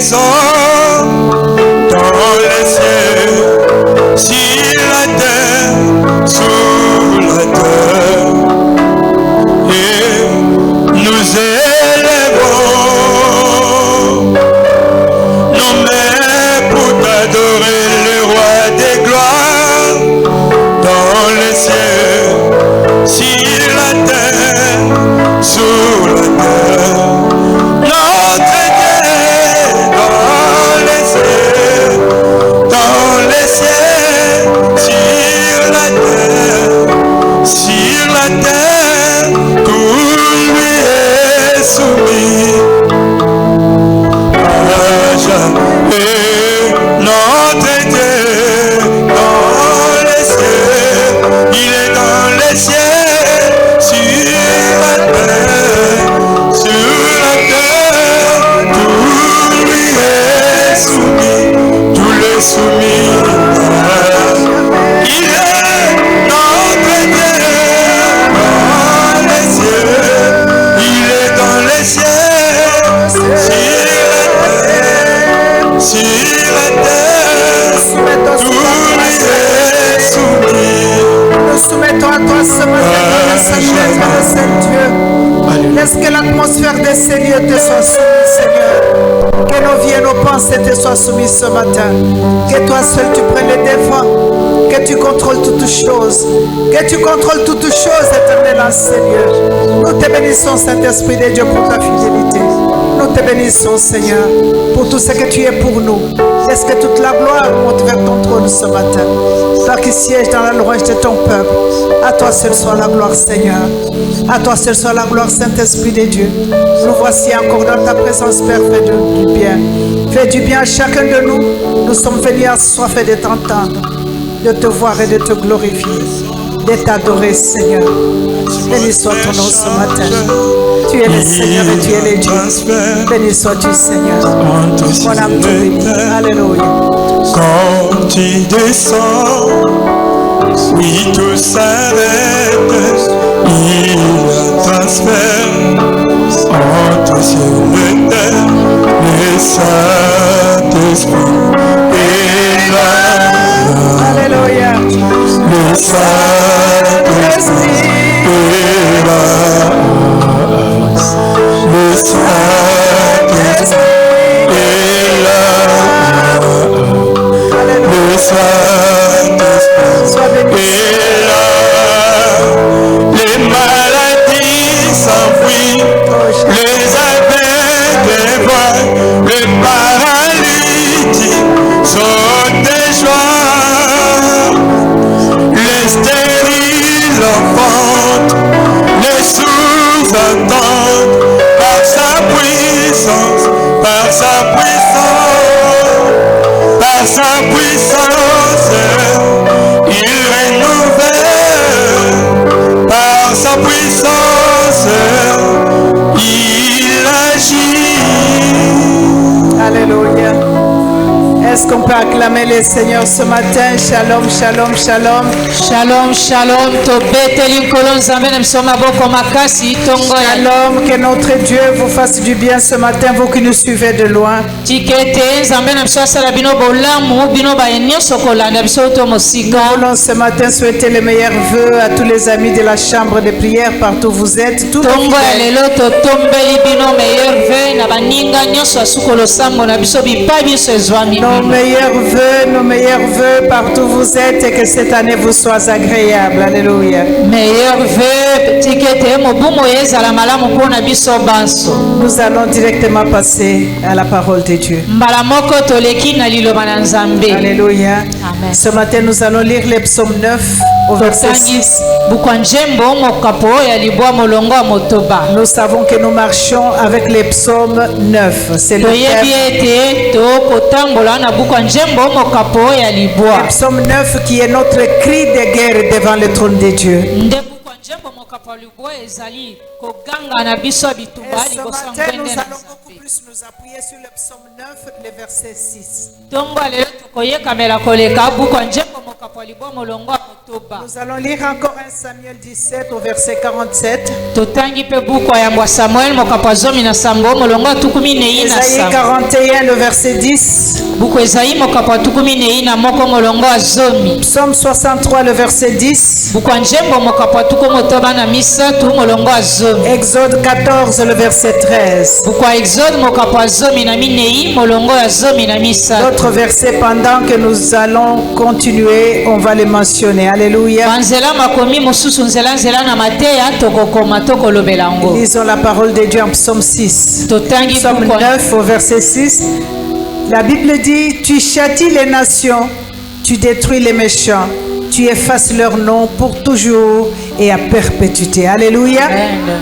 descend dans les cieux, sur la terre, sous la terre, et nous élèvons nos mains pour t'adorer, le roi des gloires, dans les cieux, sur la terre, sous la terre. Notre Dieu, dans les cieux, sur la terre, tout lui est soumis. Et notre Dieu, dans les cieux, il est dans les cieux, sur la terre, tout lui est soumis, tout le soumis. Il est notre Dieu dans les cieux, il est dans les cieux, sur la terre, tout lui est soumis. Nous soumettons à toi ce matin, Dieu. Laisse que l'atmosphère de ces lieux te soit soumise, Seigneur. Que nos vies et nos pensées te soient soumises ce matin. Que toi seul tu prennes le devant. Que tu contrôles toutes choses. Que tu contrôles toutes choses, éternel Seigneur. Nous te bénissons, Saint-Esprit de Dieu, pour ta fidélité. Nous te bénissons, Seigneur, pour tout ce que tu es pour nous. Laisse que toute la gloire monte vers ton trône ce matin. Toi qui sièges dans la louange de ton peuple. À toi seul soit la gloire, Seigneur. À toi seul soit la gloire, Saint-Esprit de Dieu. Nous voici encore dans ta présence, Père. Fais du bien. Fais du bien à chacun de nous. Nous sommes venus assoiffés de t'entendre, de te voir et de te glorifier, de t'adorer, Seigneur. Béni soit ton nom ce matin. Tu es le Seigneur et tu es le Dieu. Béni sois-tu, Seigneur. Mon âme te bénit. Alléluia. Quand tu descends, oui, tout s'arrête. Il y a transfert entre ciel et terre. Le Saint-Esprit est là. Alléluia. Le Saint-Esprit est là. Le Saint-Esprit est là. Le Saint-Esprit est là. Les maladies s'enfuient, les aveugles voient, les paralytiques sautent de joie, les stériles enfantent, les sourds entendent, par sa puissance, par sa puissance, par sa puissance, il renouvelle, par sa puissance, il agit. Alléluia. Est-ce qu'on peut acclamer le Seigneur ce matin? Shalom, shalom, shalom. Shalom, shalom. Shalom, que notre Dieu vous fasse du bien ce matin, vous qui nous suivez de loin. Nous voulons ce matin souhaiter les meilleurs vœux à tous les amis de la chambre de prière partout où vous êtes. Tous nos meilleurs vœux partout où vous êtes et que cette année vous soit agréable. Alléluia. Nous allons directement passer à la parole de Dieu. Alléluia. Amen. Ce matin, nous allons lire les psaumes 9 au verset 6. Nous savons que nous marchons avec les psaumes 9. C'est le psaume 9 qui est notre cri de guerre devant le trône de Dieu. Et ce matin, nous allons beaucoup plus nous appuyer sur le psaume 9, le verset 6. Nous allons lire encore 1 Samuel 17 au verset 47. Totangi pe buku ya Samuel mokapo zomi na sambo molongo tukumi nei na Ésaïe sambo. 41 le verset 10. Buku Esaïe mokapo tukumi nei na moko molongo zomi. Psaume 63 le verset 10. Buku njembo mokapo tukumo toba na misatu molongo zomi. Exode 14 le verset 13. Buku Exode mokapo zomi na minei molongo zomi na misatu. D'autres versets pendant que nous allons continuer, on va les mentionner. Alléluia. Banzela makomi mususu nzela nzela na mateya tokokoma tokolobela ngo. Lisons la parole de Dieu en psaume 6. Totangi Psaume buku 9 au verset 6. La Bible dit, tu châties les nations, tu détruis les méchants, tu effaces leur nom pour toujours et à perpétuité. Alléluia. Amen.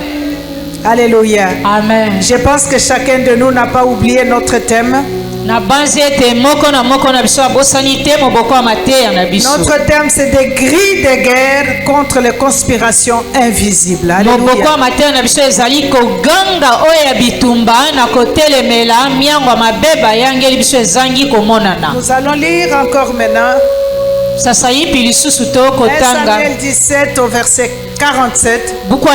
Alléluia. Amen. Je pense que chacun de nous n'a pas oublié notre thème. Na banzi ete moko na biso abosani te moboko ya mateya na biso. Notre thème, c'est des grilles de guerre contre les conspirations invisibles. Moboko Alléluia. ya mateya na biso ezali koganga oyo ya bitumba na kotelemela miango ya mabe bayangeli biso ezangi komonana. Nous allons lire encore maintenant Sasa yipi lisusu to 1 kotanga Samuel 17 au verset 47. buku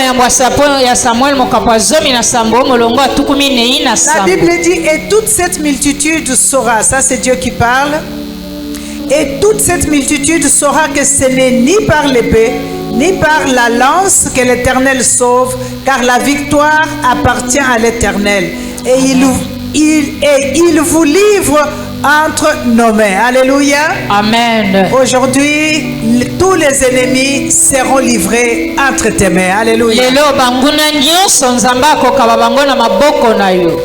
ya Samuel mokapo ya zomi na sambo molongo ya tukumi nei na La sambo. Bible dit, et toute cette multitude saura, ça c'est Dieu qui parle, et toute cette multitude saura que ce n'est ni par l'épée, ni par la lance que l'Éternel sauve, car la victoire appartient à l'Éternel. Et il vous livre entre nos mains. Alléluia. Amen. Aujourd'hui, tous les ennemis seront livrés entre tes mains. Alléluia. Lelo banguna nyonso nzambe akokaba bango na maboko na yo.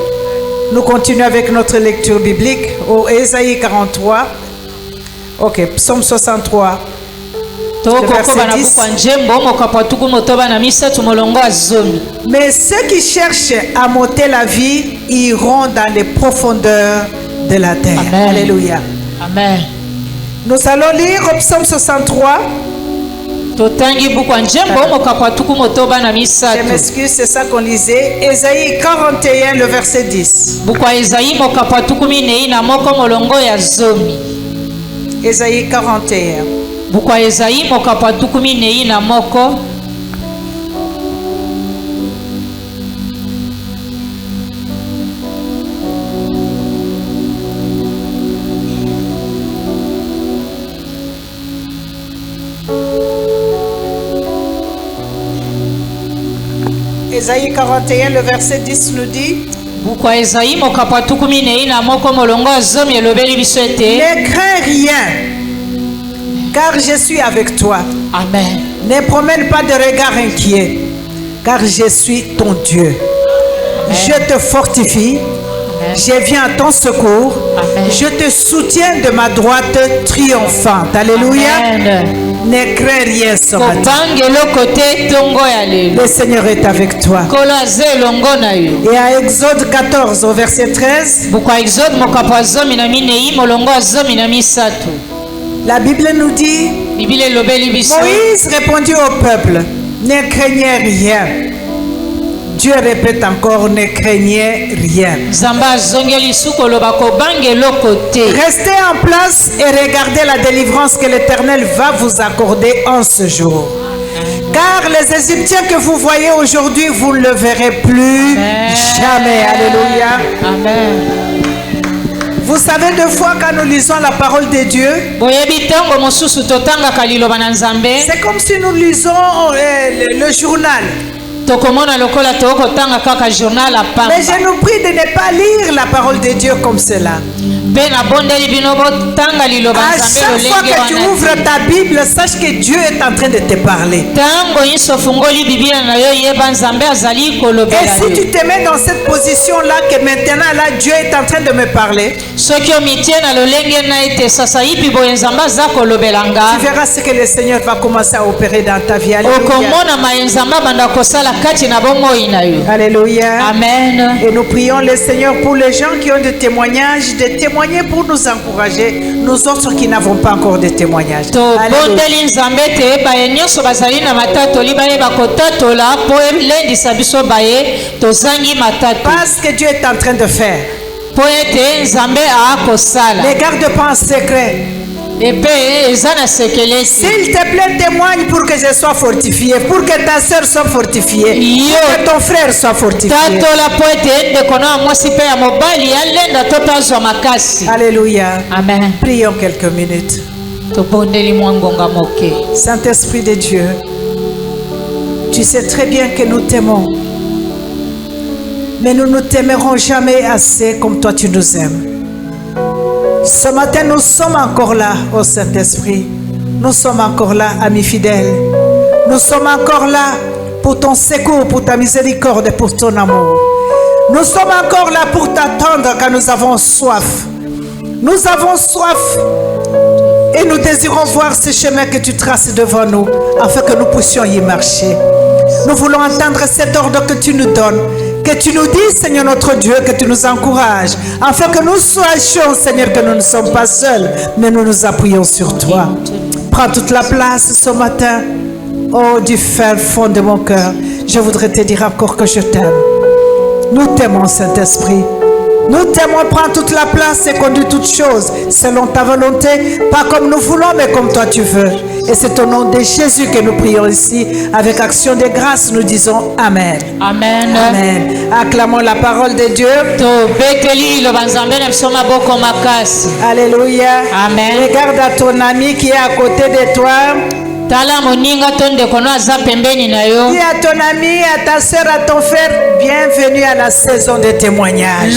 Nous continuons avec notre lecture biblique au Ésaïe 43. Ok, psaume 63. Tokokoba na buku ya njembo mokapo ya tukumu toba na misatu molongo ya zomi. Mais ceux qui cherchent à m'ôter la vie iront dans les profondeurs de la terre. Amen. Alléluia. Amen. Nous allons lire au psaume 63. Totangi buku ya njembo mokapo ya tukumu toba na Je misatu. m'excuse, c'est ça qu'on lisait. Ésaïe 41, le verset 10. Buku ya Esaïe mokapo ya tukumi nei na moko molongo ya zomi. Ésaïe 41. Buku ya Esaïe mokapo ya tukumi nei na moko. Ésaïe 41, le verset 10 nous dit, Buku ya Esaïe mokapo ya tukumi nei na moko molongo ya zomi elobeli biso ete. ne crains rien, car je suis avec toi. Amen. Ne promène pas de regard inquiet, car je suis ton Dieu. Je te fortifie, je viens à ton secours, Amen. je te soutiens de ma droite triomphante. Alléluia. Amen. Ne crains rien ce matin. Kobanga eloko te tongo ya lelo. Le Seigneur est avec toi. Kolo aza elongo na yo. Et à Exode 14 au verset 13, Buku ya Exode mokapo ya zomi na minei molongo ya zomi na misatu. la Bible nous dit, Biblia elobeli biso. Moïse répondit au peuple, ne craignez rien. Dieu répète encore, ne craignez rien. Nzambe azongeli su koloba kobanga eloko te. Restez en place et regardez la délivrance que l'Éternel va vous accorder en ce jour. Car les Égyptiens que vous voyez aujourd'hui, vous ne le verrez plus jamais. Alléluia. Amen. Vous savez, deux fois quand nous lisons la parole de Dieu, Boyebi ntango mosusu totangaka liloba na Nzambe. c'est comme si nous lisons le journal. Tokomona lokola tokotanga kaka journal apamba. Mais je nous prie de ne pas lire la parole de Dieu comme cela. Mpe nabondeli bino botanga liloba À Nzambe chaque fois lolenge que tu wana. ouvres ta Bible, sache que Dieu est en train de te parler. Ntango nyonso ofungoli Biblia na yo yeba Nzambe azali Et kolobela si yo. tu te mets dans cette position-là, que maintenant là, Dieu est en train de me parler, Soki omitie na lolenge na ete sasa yipi boye Nzambe aza kolobela nga. tu verras ce que le Seigneur va commencer à opérer dans ta vie. Alléluia. Okomona maye Nzambe abanda kosala kati na bomoi na yo. Alléluia. Amen. Et nous prions le Seigneur pour les gens qui ont des témoignages, de témoigner pour nous encourager, nous autres qui n'avons pas encore de témoignages. Alléluia. Tobondeli Nzambe ete baye nyonso bazali na matatoli bayeba kotatola po elendisa biso baye tozangi matatu. Parce que Dieu est en train de faire. Po ete Nzambe akosala. Ne garde pas en secret. S'il te plaît, témoigne pour que je sois fortifié, pour que ta soeur soit fortifiée, pour que ton frère soit fortifié. Alléluia. Amen. Prions quelques minutes. Saint-Esprit de Dieu, tu sais très bien que nous t'aimons, mais nous ne t'aimerons jamais assez comme toi tu nous aimes. Ce matin, nous sommes encore là, ô Saint-Esprit. Nous sommes encore là, amis fidèles. Nous sommes encore là pour ton secours, pour ta miséricorde et pour ton amour. Nous sommes encore là pour t'attendre quand nous avons soif. Nous avons soif et nous désirons voir ce chemin que tu traces devant nous afin que nous puissions y marcher. Nous voulons entendre cet ordre que tu nous donnes, que tu nous dis, Seigneur notre Dieu, que tu nous encourages, afin que nous sachions, Seigneur, que nous ne sommes pas seuls, mais nous nous appuyons sur toi. Prends toute la place ce matin. Oh, du fin fond de mon cœur, je voudrais te dire encore que je t'aime. Nous t'aimons, Saint-Esprit. Nous t'aimons, prends toute la place et conduis toutes choses selon ta volonté, pas comme nous voulons, mais comme toi tu veux. Et c'est au nom de Jésus que nous prions ici. Avec action de grâce, nous disons Amen. Amen. Amen. Acclamons la parole de Dieu. Alléluia. Amen. Regarde à ton ami qui est à côté de toi. Dis à ton ami, à ta soeur, à ton frère, bienvenue à la saison de témoignage.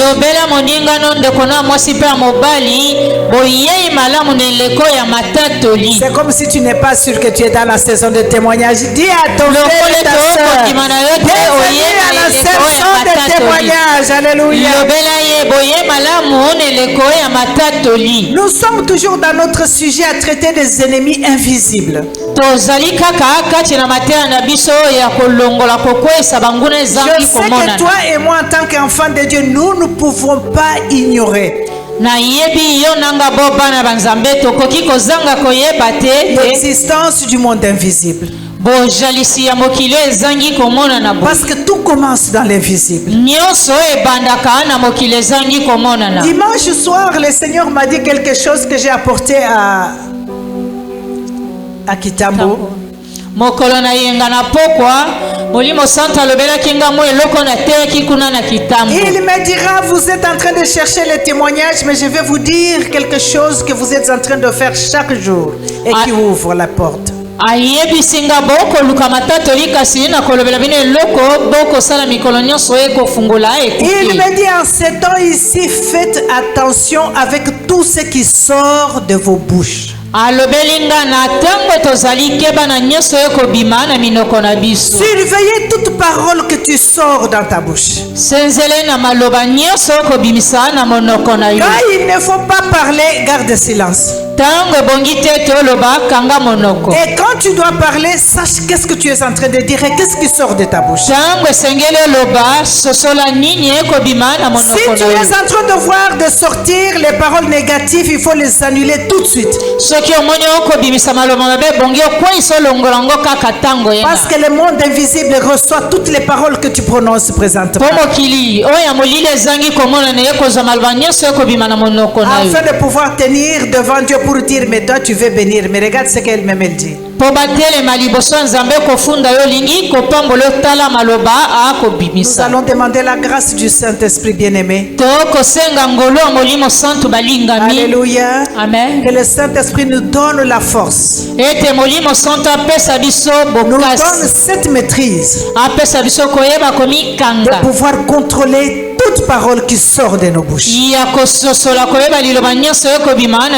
C'est comme si tu n'es pas sûr que tu es dans la saison de témoignage. Dis à ton frère et ta soeur, bienvenue à la saison de témoignage. Alléluia. Nous sommes toujours dans notre sujet à traiter des ennemis invisibles. Je sais que toi et moi, en tant qu'enfants de Dieu, nous ne pouvons pas ignorer l'existence du monde invisible. Parce que tout commence dans l'invisible. Dimanche soir, le Seigneur m'a dit quelque chose que j'ai apporté à Kitambo. Et il me dira, vous êtes en train de chercher les témoignages, mais je vais vous dire quelque chose que vous êtes en train de faire chaque jour et qui ouvre la porte. Il me dit en ces temps ici, faites attention avec tout ce qui sort de vos bouches. Surveillez toute parole que tu sors dans ta bouche. Quand il ne faut pas parler, garde silence. Et quand tu dois parler, sache qu'est-ce que tu es en train de dire et qu'est-ce qui sort de ta bouche. Si tu es en train de voir de sortir les paroles négatives, il faut les annuler tout de suite. Parce que le monde invisible reçoit toutes les paroles que tu prononces présentement. Afin de pouvoir tenir devant Dieu pour dire, mais toi tu veux bénir. Mais regarde ce qu'elle-même elle dit. Nous allons demander la grâce du Saint-Esprit bien-aimé. Alléluia. Amen. Que le Saint-Esprit nous donne la force. Nous donne cette maîtrise de pouvoir contrôler toute parole qui sort de nos bouches.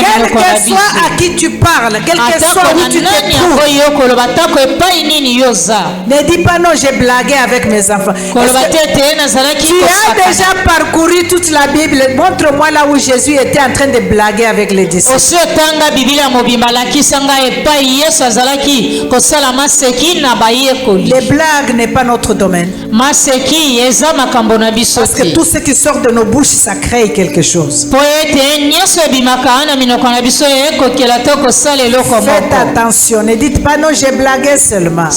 Quel que soit à qui tu parles, quel que soit où tu te trouves, ne dis pas non, j'ai blagué avec mes enfants. Tu as déjà parcouru toute la Bible. Montre-moi là où Jésus était en train de blaguer avec les disciples. Les blagues n'est pas notre domaine. Parce que tout ce qui sort de nos bouches, ça crée quelque chose. Faites attention, ne dites pas non, j'ai blagué seulement.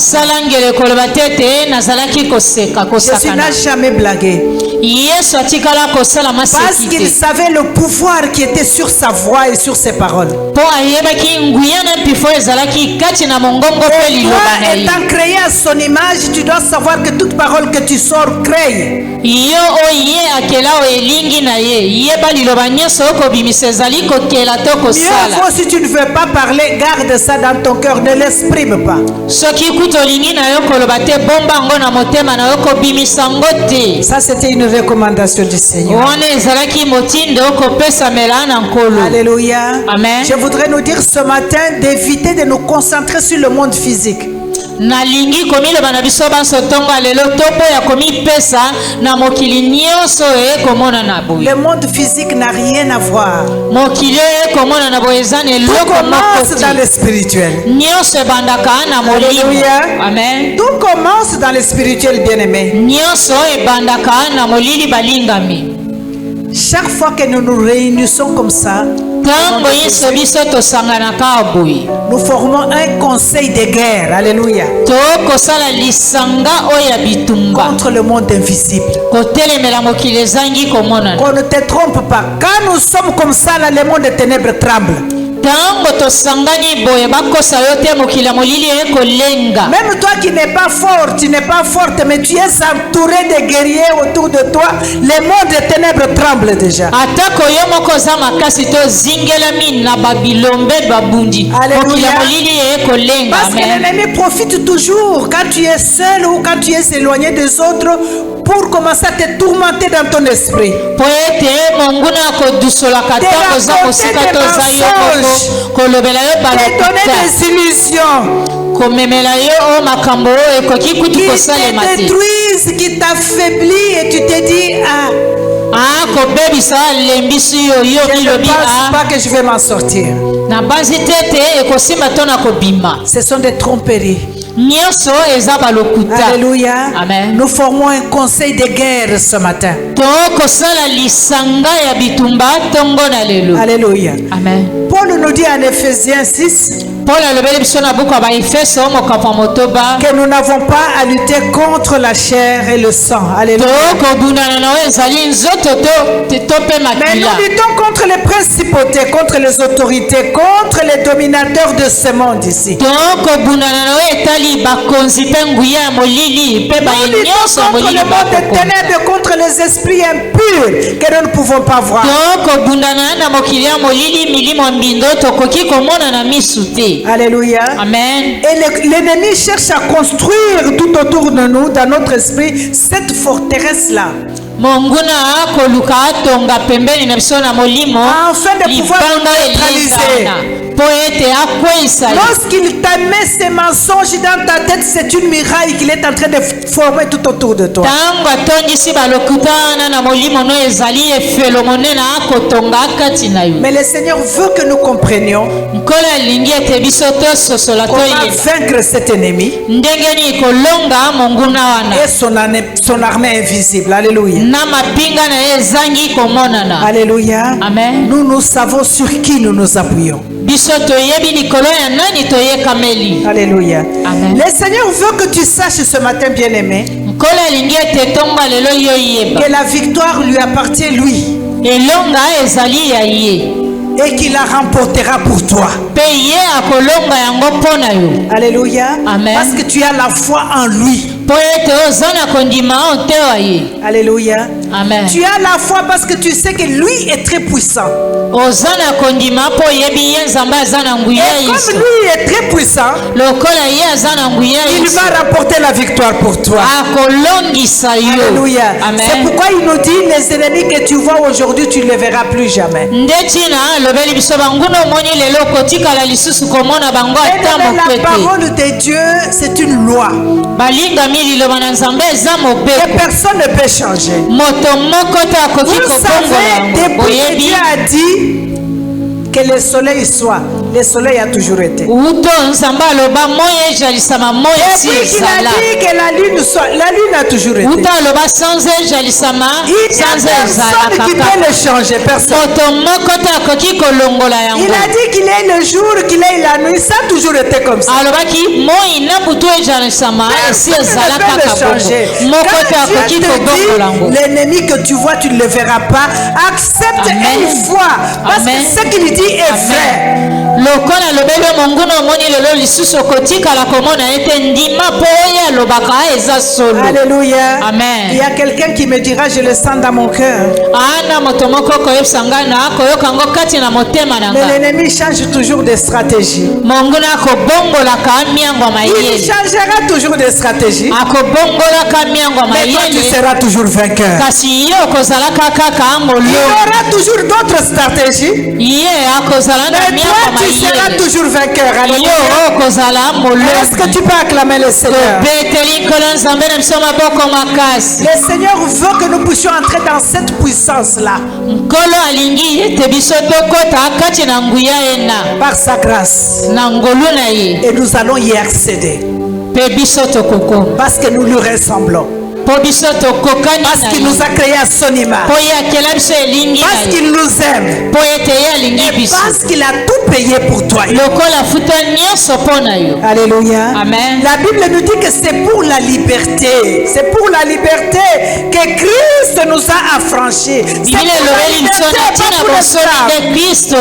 Jésus n'a jamais blagué. Parce qu'il savait le pouvoir qui était sur sa voix et sur ses paroles. Et toi, étant créé à son image, tu dois savoir que toute parole que tu sors crée. Mieux vaut si tu ne veux pas parler, garde ça dans ton cœur, ne l'exprime pas. Ça, c'était une recommandation du Seigneur. Alléluia. Amen. Je voudrais nous dire ce matin d'éviter de nous concentrer sur le monde physique. Le monde physique n'a rien à voir. Tout commence dans le spirituel. Alléluia. Amen. Tout commence dans le spirituel, bien-aimé. Chaque fois que nous nous réunissons comme ça, nous formons un conseil de guerre. Alléluia. Contre le monde invisible. Qu'on ne te trompe pas. Quand nous sommes comme ça, là, le monde des ténèbres tremble. Même toi qui n'es pas fort, tu n'es pas forte, mais tu es entouré de guerriers autour de toi, le monde des ténèbres tremble déjà. Alléluia. Parce que l'ennemi profite toujours quand tu es seul ou quand tu es éloigné des autres pour commencer à te tourmenter dans ton esprit. Te donner des illusions qui te détruisent, qui t'affaiblit et tu te dis je ne pense pas que je vais m'en sortir. Ce sont des tromperies. Alléluia. Amen. Nous formons un conseil de guerre ce matin. Alléluia. Amen. Paul nous dit en Éphésiens 6 que nous n'avons pas à lutter contre la chair et le sang. Alléluia. Mais nous luttons contre les principautés, contre les autorités, contre les dominateurs de ce monde ici. Nous luttons contre le monde des ténèbres, contre les esprits impurs que nous ne pouvons pas voir. Alléluia. Amen. Et l'ennemi cherche à construire tout autour de nous, dans notre esprit, cette forteresse-là. Afin de pouvoir nous neutraliser. Lorsqu'il t'a mis ces mensonges dans ta tête, c'est une muraille qu'il est en train de former tout autour de toi. Mais le Seigneur veut que nous comprenions comment vaincre cet ennemi et son armée invisible. Alléluia. Alléluia. Amen. Nous savons sur qui nous nous appuyons. Alléluia. Amen. Le Seigneur veut que tu saches ce matin, bien-aimé, que la victoire lui appartient lui et qu'il la remportera pour toi. Alléluia. Amen. Parce que tu as la foi en lui. Alléluia. Amen. Tu as la foi parce que tu sais que lui est très puissant. Et comme lui est très puissant, il va remporter la victoire pour toi. Alléluia. Amen. C'est pourquoi il nous dit les ennemis que tu vois aujourd'hui, tu ne les verras plus jamais. Et la parole de Dieu, c'est une loi. Et personne ne peut changer. Vous savez, depuis que Dieu a dit que le soleil soit, le soleil a toujours été. uto nzambe aloba moyi ezalisama moyi Et esi puis qu'il a ezala dit que la lune a toujours été. uto aloba sanza ezalisama Il n'y a sanza ezala personne qui kaka peut le changer, personne. moto moko te akoki kolongola Il yango a dit qu'il est le jour, qu'il est la nuit, ça a toujours été comme ça. alobaki moyi na butu ezalisama esi Personne ezala ne peut le kaka changer. bongo moko te Quand akoki Dieu te kobongola yango dit, l'ennemi que tu vois, tu ne le verras pas. Accepte Amen. une fois, parce Amen. que ce qu'il dit est vrai. lokola alobeli monguna omoni lelo lisusu okotikala komona ete ndima mpo oyo alobaka eza solo Alléluia. Amen. Il y a quelqu'un qui me dira, je le sens dans mon cœur. ana moto moko koyebisa ngai na akoyoka ngo kati na motema na Mais ngai l'ennemi change toujours de stratégie. monguna akobongolaka miango Il mayele changera toujours de stratégie. akobongolaka miango Mais toi, tu mayele seras toujours vainqueur. kasi ye okozalaka kaka Il y molongi aura toujours d'autres stratégies. ye akozala na Mais miango toi, tu seras mayele toujours vainqueur. yo Alléluia. okozala Est-ce que molongi tu peux acclamer le Seigneur? beteli nkolo nzambe na biso maboko makasi Le Seigneur veut que nous puissions entrer dans cette puissance-là nkolo alingi ete biso tokota kati na nguya ye par sa grâce. na ngolu na ye Et nous allons y accéder mpe biso tokokoma parce que nous lui ressemblons. mpo biso tokokani Parce na qu'il nous ye a créés à son image. mpo ye akela biso elingi Parce na ye qu'il nous aime. mpo ete ye alingi Et biso parce qu'il a tout payé pour toi. lokola afuta nyonso mpo na yo Alléluia. Amen. La Bible nous dit que c'est pour la liberté. C'est pour la liberté que Christ nous a affranchis. C'est biblia pour la elobeli biso liberté, na pas ntina pour bosoni l'esclave. nde kristo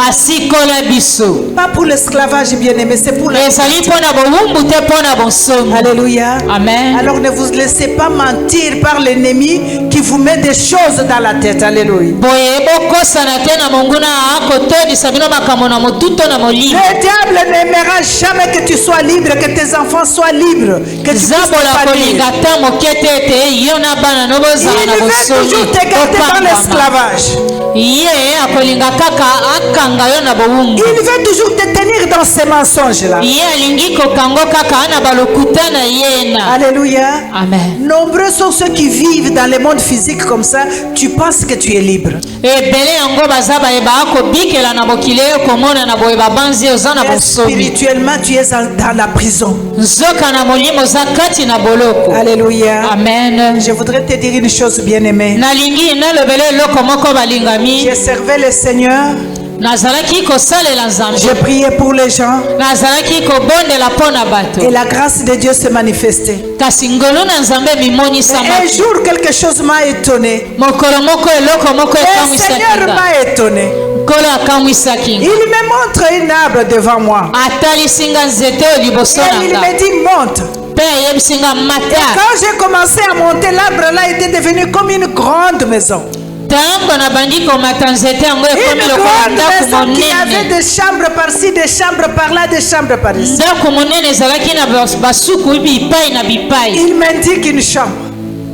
asikola biso Pas pour l'esclavage, bien-aimé. C'est pour la ezali mpo na bowumbu te mpo na bonsomi Alléluia. Amen. Alors ne vous laissez pas mentir par l'ennemi qui vous met des choses dans la tête. Alléluia. boye bokosana te na monguna akotodisa bino makambo na motuto na molimo Le diable n'aimera jamais que tu sois libre, que tes enfants soient libres, que tu puisses zabola t'épanouir. kolinga ta moke te ete yo na bana no bozala Il na veut bonsomi toujours te garder dans bopambama l'esclavage. ye akolinga kaka akanga yo na bowumbu Il veut toujours te tenir dans ces mensonges-là. ye alingi kokango kaka na balokuta na ye na Alléluia. amen Nombreux sont ceux qui vivent dans le monde physique comme ça. Tu penses que tu es libre. ebele yango baza bayeba akobikela na mokili oyo komona na boye babanzi oza na Mais bonsomi spirituellement, tu es dans la prison. nzoka na molimo oza kati na boloko Alléluia. amen Je voudrais te dire une chose, bien-aimé. nalingi nalobela eloko moko balingami J'ai servi le Seigneur. nazalaki kosalela nzambe J'ai prié pour les gens. nazalaki kobondela mpo na Et bato la grâce de Dieu se manifestait. kasi ngolu na nzambe Mais bimonisama un jour, quelque chose m'a étonné. mokolo moko eloko moko Le Seigneur ekamwisaki m'a étonné. nkolo akamwisaki Il me montre un arbre devant moi. atalisi nga nzete oyo liboso Et na il nga me dit, monte. mpe ayebisi nga Et mata quand j'ai commencé à monter, l'arbre là était devenu comme une grande maison. ntango nabandi komata nzete yango Une ekomi lokola grande ndako maison qui avait monene des chambres par-ci, des chambres par-là, des chambres par-ici. ndako monene ezalaki na basuku bipai na bipai Il m'indique une chambre.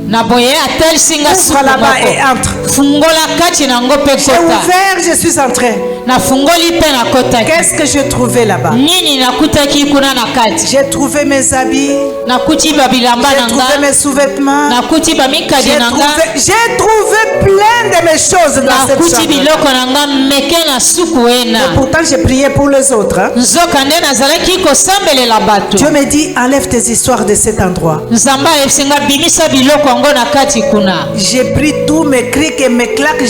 na boye atalisi nga suku Ouvre là-bas et moko entre. fungola kati na yango mpe J'ai kota ouvert, je suis entré. nafungoli mpe nakotaki Qu'est-ce que j'ai trouvé là-bas? nini nakutaki kuna na kati J'ai trouvé mes habits, nakuti babilamba j'ai na trouvé nga mes sous-vêtements, nakuti bamikadi na nga j'ai trouvé plein de mes choses dans cette nakuti chambre. biloko na nga meke na suku ena Pourtant, j'ai prié pour les autres. Hein. nzoka nde nazalaki kosambelela bato Dieu me dit, enlève tes histoires de cet endroit. nzambe ayebisi nga bimisa biloko yango na kati kuna J'ai pris tous mes crics et mes claques,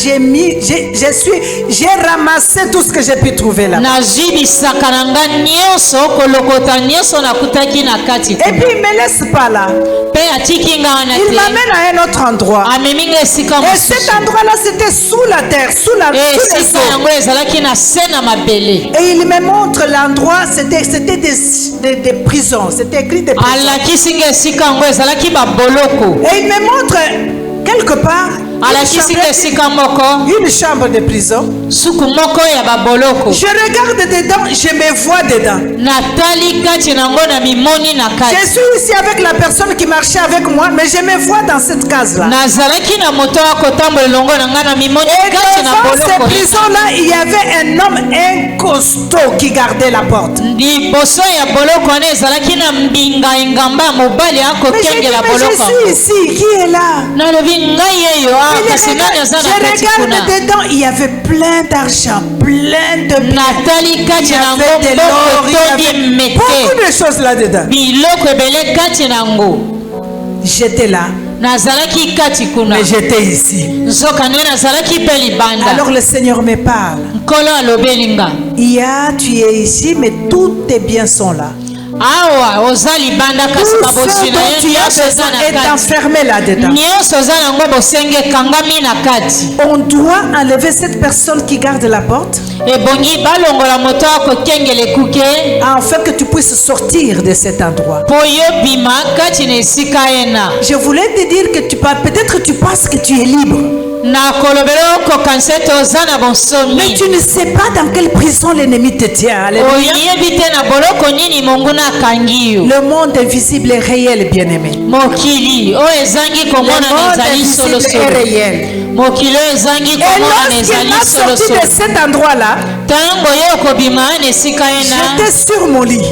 j'ai ramassé tout ce que j'ai pu trouver là. nazwi bisaka na nga nyonso kolokota nyonso nakutaki na kati Et puis il ne me laisse pas là. mpe atiki nga wana Il te m'amène à un autre endroit. amemi nga esika Et cet endroit-là, c'était sous la terre, sous les esika eaux. yango ezalaki na se na mabele Et il me montre l'endroit, c'était des prisons. C'était écrit des prisons. alakisi nga esika yango ezalaki baboloko Et il me montre quelque part alakisi nga esika moko une chambre de prison. suku moko ya baboloko Je regarde dedans, je me vois dedans. natali kati nango na mimoni na Je kati suis ici avec la personne qui marchait avec moi, mais je me vois dans cette case-là. nazalaki na moto akotambola elongo na ngai na mimoni Et kati na devant ces boloko prisons-là, il y avait un homme, un costaud qui gardait la porte. liboso ya boloko wana ezalaki na mbinga engamba ya mobali Mais j'ai dit, akokengela mais je boloko suis ici, qui est là? nalobi ngai yeyo Je kasi nani aza na kati kuna regarde dedans, il y avait plein d'argent, plein de biens. natali kati Il y nango avait de l'or, moko il y tondi avait mete beaucoup de choses là-dedans. biloko ebele kati nango J'étais là, nazalaki kati kuna mais j'étais ici. nzoka nde nazalaki mpe libanda Alors le Seigneur me parle. nkolo alobeli nga Tu es ici, mais tous tes biens sont là. awa oza libanda kasi Tout ce baboswi na dont yo tu as nyonso eza besoin na est kati enfermé là-dedans. nyonso oza nango bosenge ekangami na kati On doit enlever cette personne qui garde la porte ebongi balongola moto akokengela ekuke afin que tu puisses sortir de cet endroit. mpo yo bima kati na esika yena Je voulais te dire que peut-être tu penses que tu es libre, nakolobela okokanisa ete oza na mais bonsomi tu ne sais pas dans quelle prison l'ennemi te tient. Alléluia. oyebi te na boloko nini monguna akangi yo Le monde invisible est réel, bien-aimé. mokili oyo ezangi Le komona na monde ezali invisible est solosolo réel. mokili oyo ezangi Et komona na lorsqu'il ezali m'a sorti solosolo de cet endroit-là, ntango ye okobima na esika yena j'étais sur mon lit.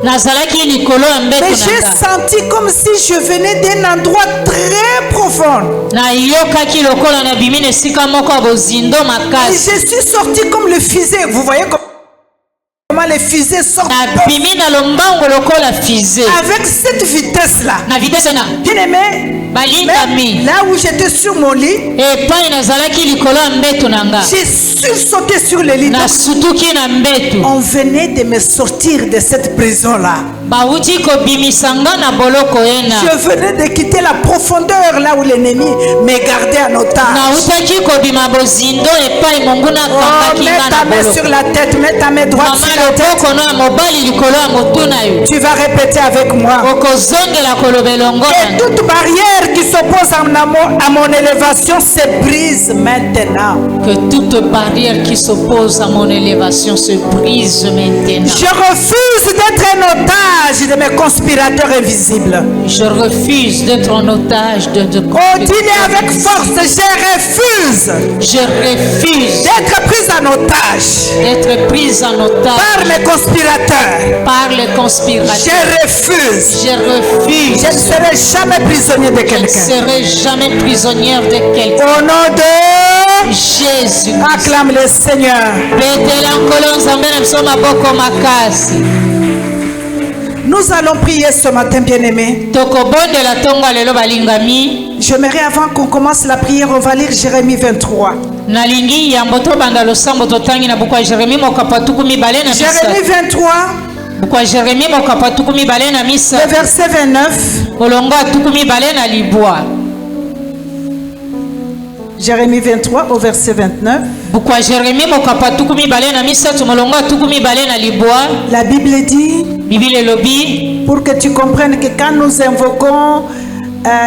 nazalaki likolo ya Mais mbeto j'ai na nga senti comme si je venais d'un endroit très profond. nayokaki lokola nabimi na esika moko ya bozindo Et makasi je suis sorti comme le fusée. Vous voyez comment les fusées sortent nabimi na lombango lokola fize avec cette vitesse-là. na vitese na Bien-aimé, balingami même là où j'étais sur mon lit, epai nazalaki likolo ya mbeto na nga j'ai sursauté sur le lit. nasutuki na mbeto On venait de me sortir de cette prison-là. bauti kobimisa nga na boloko yena Je venais de quitter la profondeur là où l'ennemi me gardait en otage. nautaki kobima bozindo epai monguna Oh, akangaki mets nga ta na main boloko sur la tête, mets ta main droite mama sur la tête. loboko no ya mobali likolo ya motu na yo Tu vas répéter avec moi. okozongela koloba elongo na Et toute barrière qui s'oppose à mon élévation se brise maintenant. que toute barrière qui s'oppose à mon élévation se brise maintenant. Je refuse d'être un otage de mes conspirateurs invisibles. Je refuse d'être un otage de Oh, dis-le avec force, je refuse Je refuse d'être prise en otage d'être prise en par otage les conspirateurs. par les conspirateurs. Je refuse. Je refuse. Je ne serai jamais prisonnier de Je ne quelqu'un. serai jamais prisonnière de quelqu'un. Au nom de... Jésus. Acclame le Seigneur. Betela nkolo nzambe na biso maboko makasi. Nous allons prier ce matin, bien-aimés. Tokobondela ntongo ya lelo balingami. J'aimerais avant qu'on commence la prière, on va lire Jérémie 23. Nalingi yambo tobanda losambo totangi na buku ya Jeremi mokapa tuku mibale na Jérémie misa. 23, Buku ya Jeremi mokapa tuku mibale na le misa. verset 29. Molongo ya tuku mibale na libwa. Jérémie 23 au verset 29. Buku ya Jeremi mokapa tuku mibale na misa tu molongo ya tuku mibale na libwa. La Bible dit, Bibile lobi pour que tu comprennes que quand nous invoquons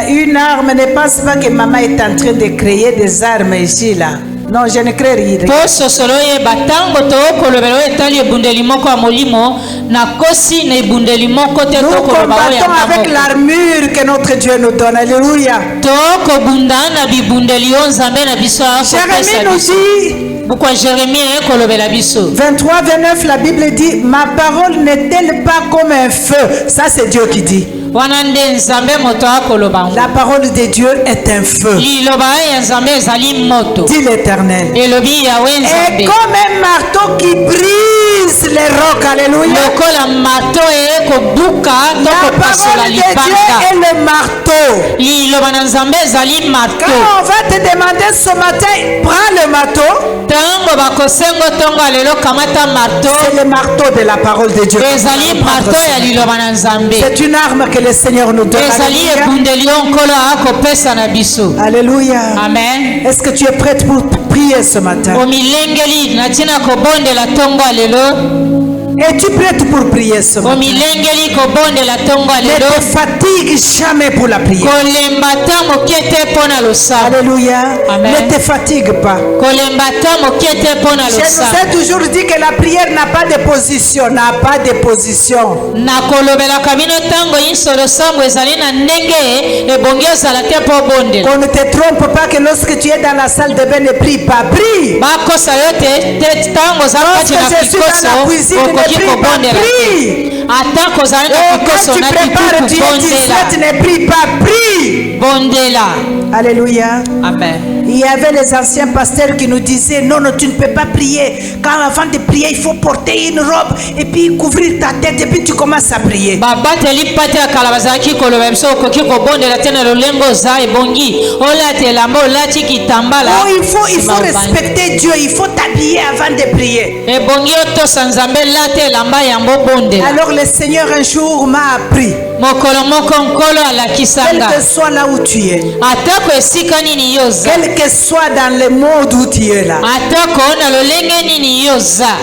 une arme, ne pense pas que maman est en train de créer des armes ici, là. Non, je ne crée rien. po sosolo yeba ntango tokolobela oyo etali ebundeli moko ya molimo nakosi na ebundeli moko te Nous tokoloba oyo combattons yanga avec moko l'armure que notre Dieu nous donne. Alléluia. tokobunda na bibundeli oyo nzambe na biso Jérémie akopesa nous biso dit, buku ya Jeremi ekolobela biso 23, 29, la Bible dit, ma parole n'est-elle pas comme un feu? Ça, c'est Dieu qui dit. wana nde nzambe moto akoloba ngo La parole de Dieu est un feu, liloba ya nzambe ezali moto dit l'Éternel. elobi yawe Et nzambe comme un marteau qui brise les rocs, alléluia. lokola marto ekobuka to La kopasola parole de Dieu lipanda est le marteau. liloba na nzambe ezali marto Quand on va te demander ce matin, prends le marteau, ntango bakosengo ntongo ya lelo kamata marto c'est le marteau de la parole de Dieu. ezali marto ya liloba na nzambe C'est une arme que le Seigneur nous donne. ezali Alléluia. ebundeli oyo nkolo akopesa na biso Alléluia. amen Est-ce que tu es prête pour prier ce matin? omilengeli na ntina kobondela ntongo ya lelo Es-tu prête pour prier ce matin? omilengeli kobondela ntongo ya Ne lelo te fatigue jamais pour la prière. kolemba ta moke te mpo na losala Alléluia. Amen. Ne te fatigue pas. kolemba ta moke te mpo na Je nous losala ai toujours dit que la prière n'a pas de position, n'a pas de position. nakolobelaka bino ntango nyonso losambo ezali na ndenge ebongi ozala te mpo obondela Qu'on ne te trompe pas que lorsque tu es dans la salle de bain, ne prie pas. Prie. bakosa yo te ntango ozala kati Lorsque na je suis dans kikoso la cuisine, ne okoki prie pas. kobondela Prie. atako ozali na Oh, kikoso quand tu na prépares, tu kikuku es discrète, bondela ne prie pas. Prie. bondela Alléluia. amen Il y avait les anciens pasteurs qui nous disaient non, tu ne peux pas prier. Quand avant de prier, il faut porter une robe et puis couvrir ta tête et puis tu commences à prier. Oh, il faut respecter Dieu, il faut t'habiller avant de prier. Alors le Seigneur un jour m'a appris. Quel que soit là où tu es, quel que soit dans le monde où tu es là,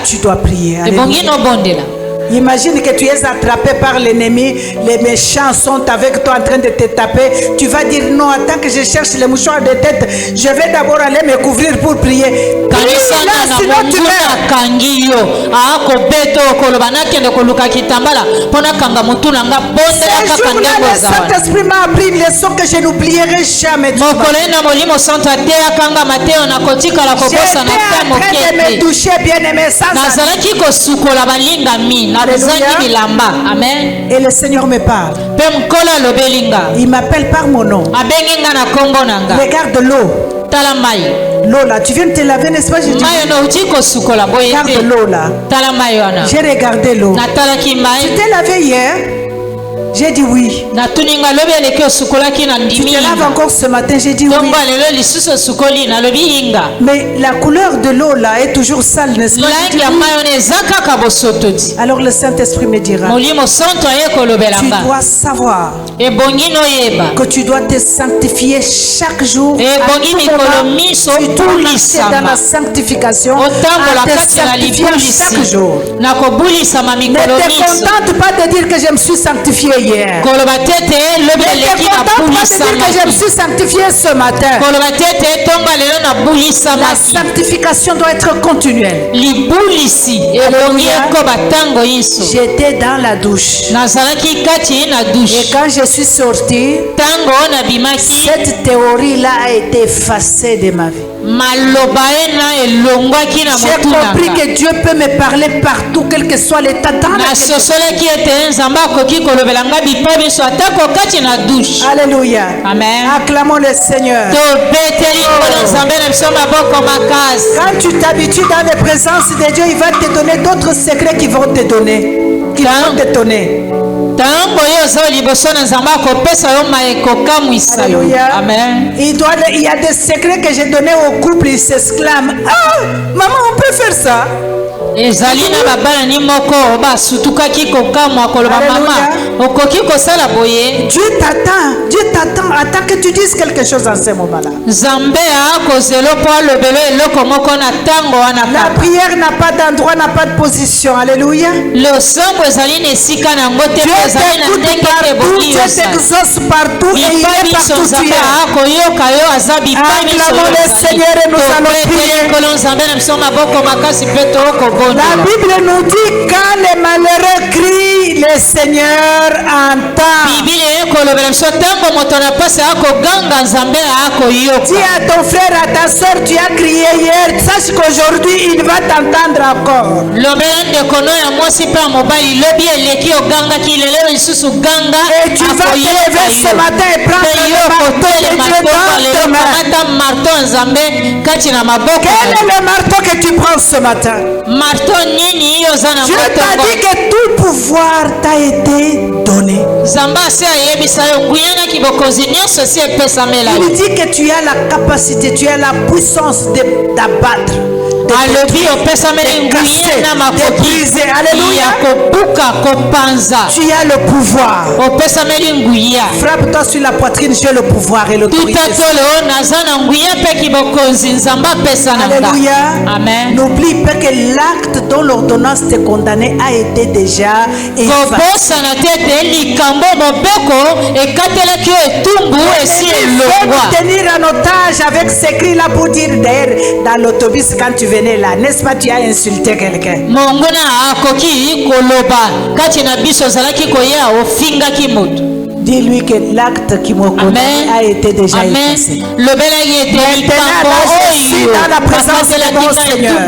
tu dois prier. Imagine que tu es attrapé par l'ennemi, les méchants sont avec toi en train de te taper. Tu vas dire non, attends que je cherche les mouchoirs de tête. Je vais d'abord aller me couvrir pour prier. Prie là, sinon tu meurs. Ce jour-là, le Saint-Esprit m'a appris une leçon que je n'oublierai jamais. J'étais en train de me toucher, bien-aimé, sans Amen. Et le Seigneur me parle. Il m'appelle par mon nom. Regarde l'eau. L'eau là, tu viens de te laver, n'est-ce pas? Regarde l'eau là. J'ai regardé l'eau. Tu t'es lavé hier? J'ai dit oui. Tu te laves encore ce matin? J'ai dit oui. Mais la couleur de l'eau là est toujours sale, n'est-ce pas? Alors le Saint-Esprit me dira, tu dois savoir que tu dois te sanctifier chaque jour. Tu dois marcher dans la sanctification, à te sanctifier chaque jour. Ne te contente pas de dire que je me suis sanctifié hier. Ne te contente pas de dire que je me suis sanctifié ce matin. La sanctification doit être continuelle. J'étais dans la douche. Et quand je suis sorti, cette théorie-là a été effacée de ma vie. J'ai compris que Dieu peut me parler partout, quel que soit l'état dans lequel. Alléluia. Amen. Acclamons le Seigneur. Quand tu t'habitues dans la présence de Dieu, il va te donner d'autres secrets qui vont te donner. Qui vont te donner. Alléluia. Amen. Il y a des secrets que j'ai donnés au couple, ils s'exclament. Ah, maman, on peut faire ça? Dieu t'attend, attends que tu dises quelque chose en ce moment-là. La prière n'a pas d'endroit, n'a pas de position. Alléluia. Dieu t'exauce partout et il est partout tu es. Acclamons le Seigneur et nous allons prier. La Bible nous dit quand les malheureux crient, le Seigneur entend. Dis à ton frère, à ta soeur, tu as crié hier, sache qu'aujourd'hui il va t'entendre encore. Et tu vas te lever ce matin et prendre le marteau de Dieu dans ta main. Quel est le marteau que tu prends ce matin? Dieu t'a dit que tout pouvoir t'a été donné. Il dit que tu as la capacité, tu as la puissance d'abattre, de casser, de briser. Alléluia. Tu as le pouvoir. Frappe-toi sur la poitrine, j'ai le pouvoir et l'autorité. Alléluia. Amen. N'oublie pas que l'acte dont l'ordonnance te condamnait a été déjà effacé. Tenir en otage avec ces cris-là pour dire d'ailleurs dans l'autobus quand tu venais là, n'est-ce pas, tu as insulté quelqu'un. Dis-lui que l'acte qui me condamne a été déjà effacé. Maintenant, je suis dans la présence de mon Seigneur.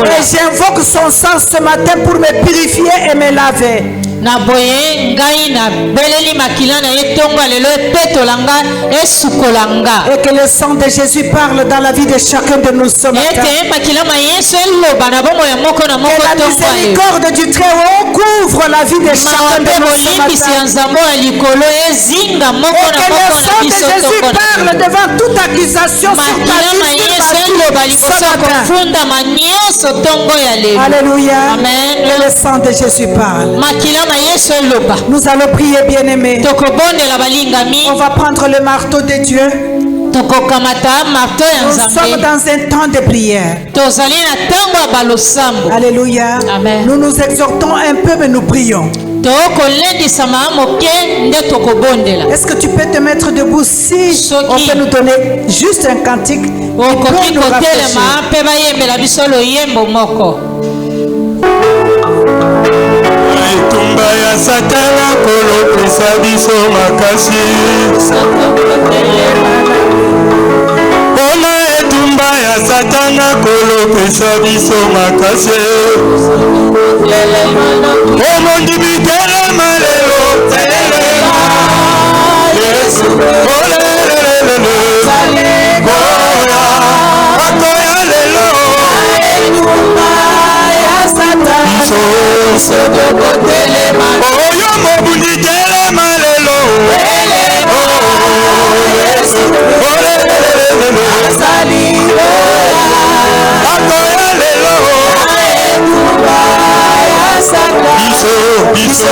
Et j'invoque son sang ce matin pour me purifier et me laver. na boye ngai na beleli makila na ye tongo lelo epetola nga esukola nga. Et que le sang de Jésus parle dans la vie de chacun de nous ce matin. ete makila ma yesu eloba na bomoi ya moko na moko Que la tongo lelo. miséricorde du Très-Haut couvre la vie de chacun de nous ce bolimbisi ya matin. nzambo ya likolo ezinga moko Et na que le moko sang na de biso Jésus tongo na parle devant toute accusation sur ta makila ma vie, yesu sur eloba ma vie liboso ce ya matin. kofundama nyonso tongo ya lelo. Alléluia. Amen. Que le sang de Jésus parle. makila ma yesu eloba Nous allons prier, bien-aimés. tokobondela balingami On va prendre le marteau de Dieu. tokokamata marto ya Nous sommes nzambe dans un temps de prière. tozali na ntango ya balosambo. Alléluia. Amen. Nous nous exhortons un peu, mais nous prions. tokolendisama moke nde tokobondela. Est-ce que tu peux te mettre debout si Soki. on peut nous donner juste un cantique qui okoki peut nous rafraîchir? kotelema mpe bayembela biso loyembo moko. etumba ya satana kolopesa biso makasi mpona etumba ya satana kolopesa biso makasi omondi bitelema lelo telema yesu olelelelele koya akoya lelo oyo mobundi telema lelo akoya lelo biso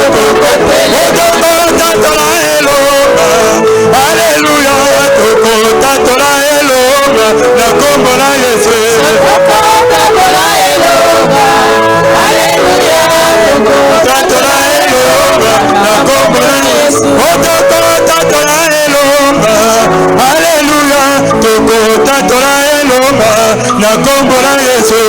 tokotatola elonga aleluya tokotatola elonga na kombo na yesu tatola elonga na kombo na yesu tokotatola elonga aleluya tokotatola elonga na kombo na yesu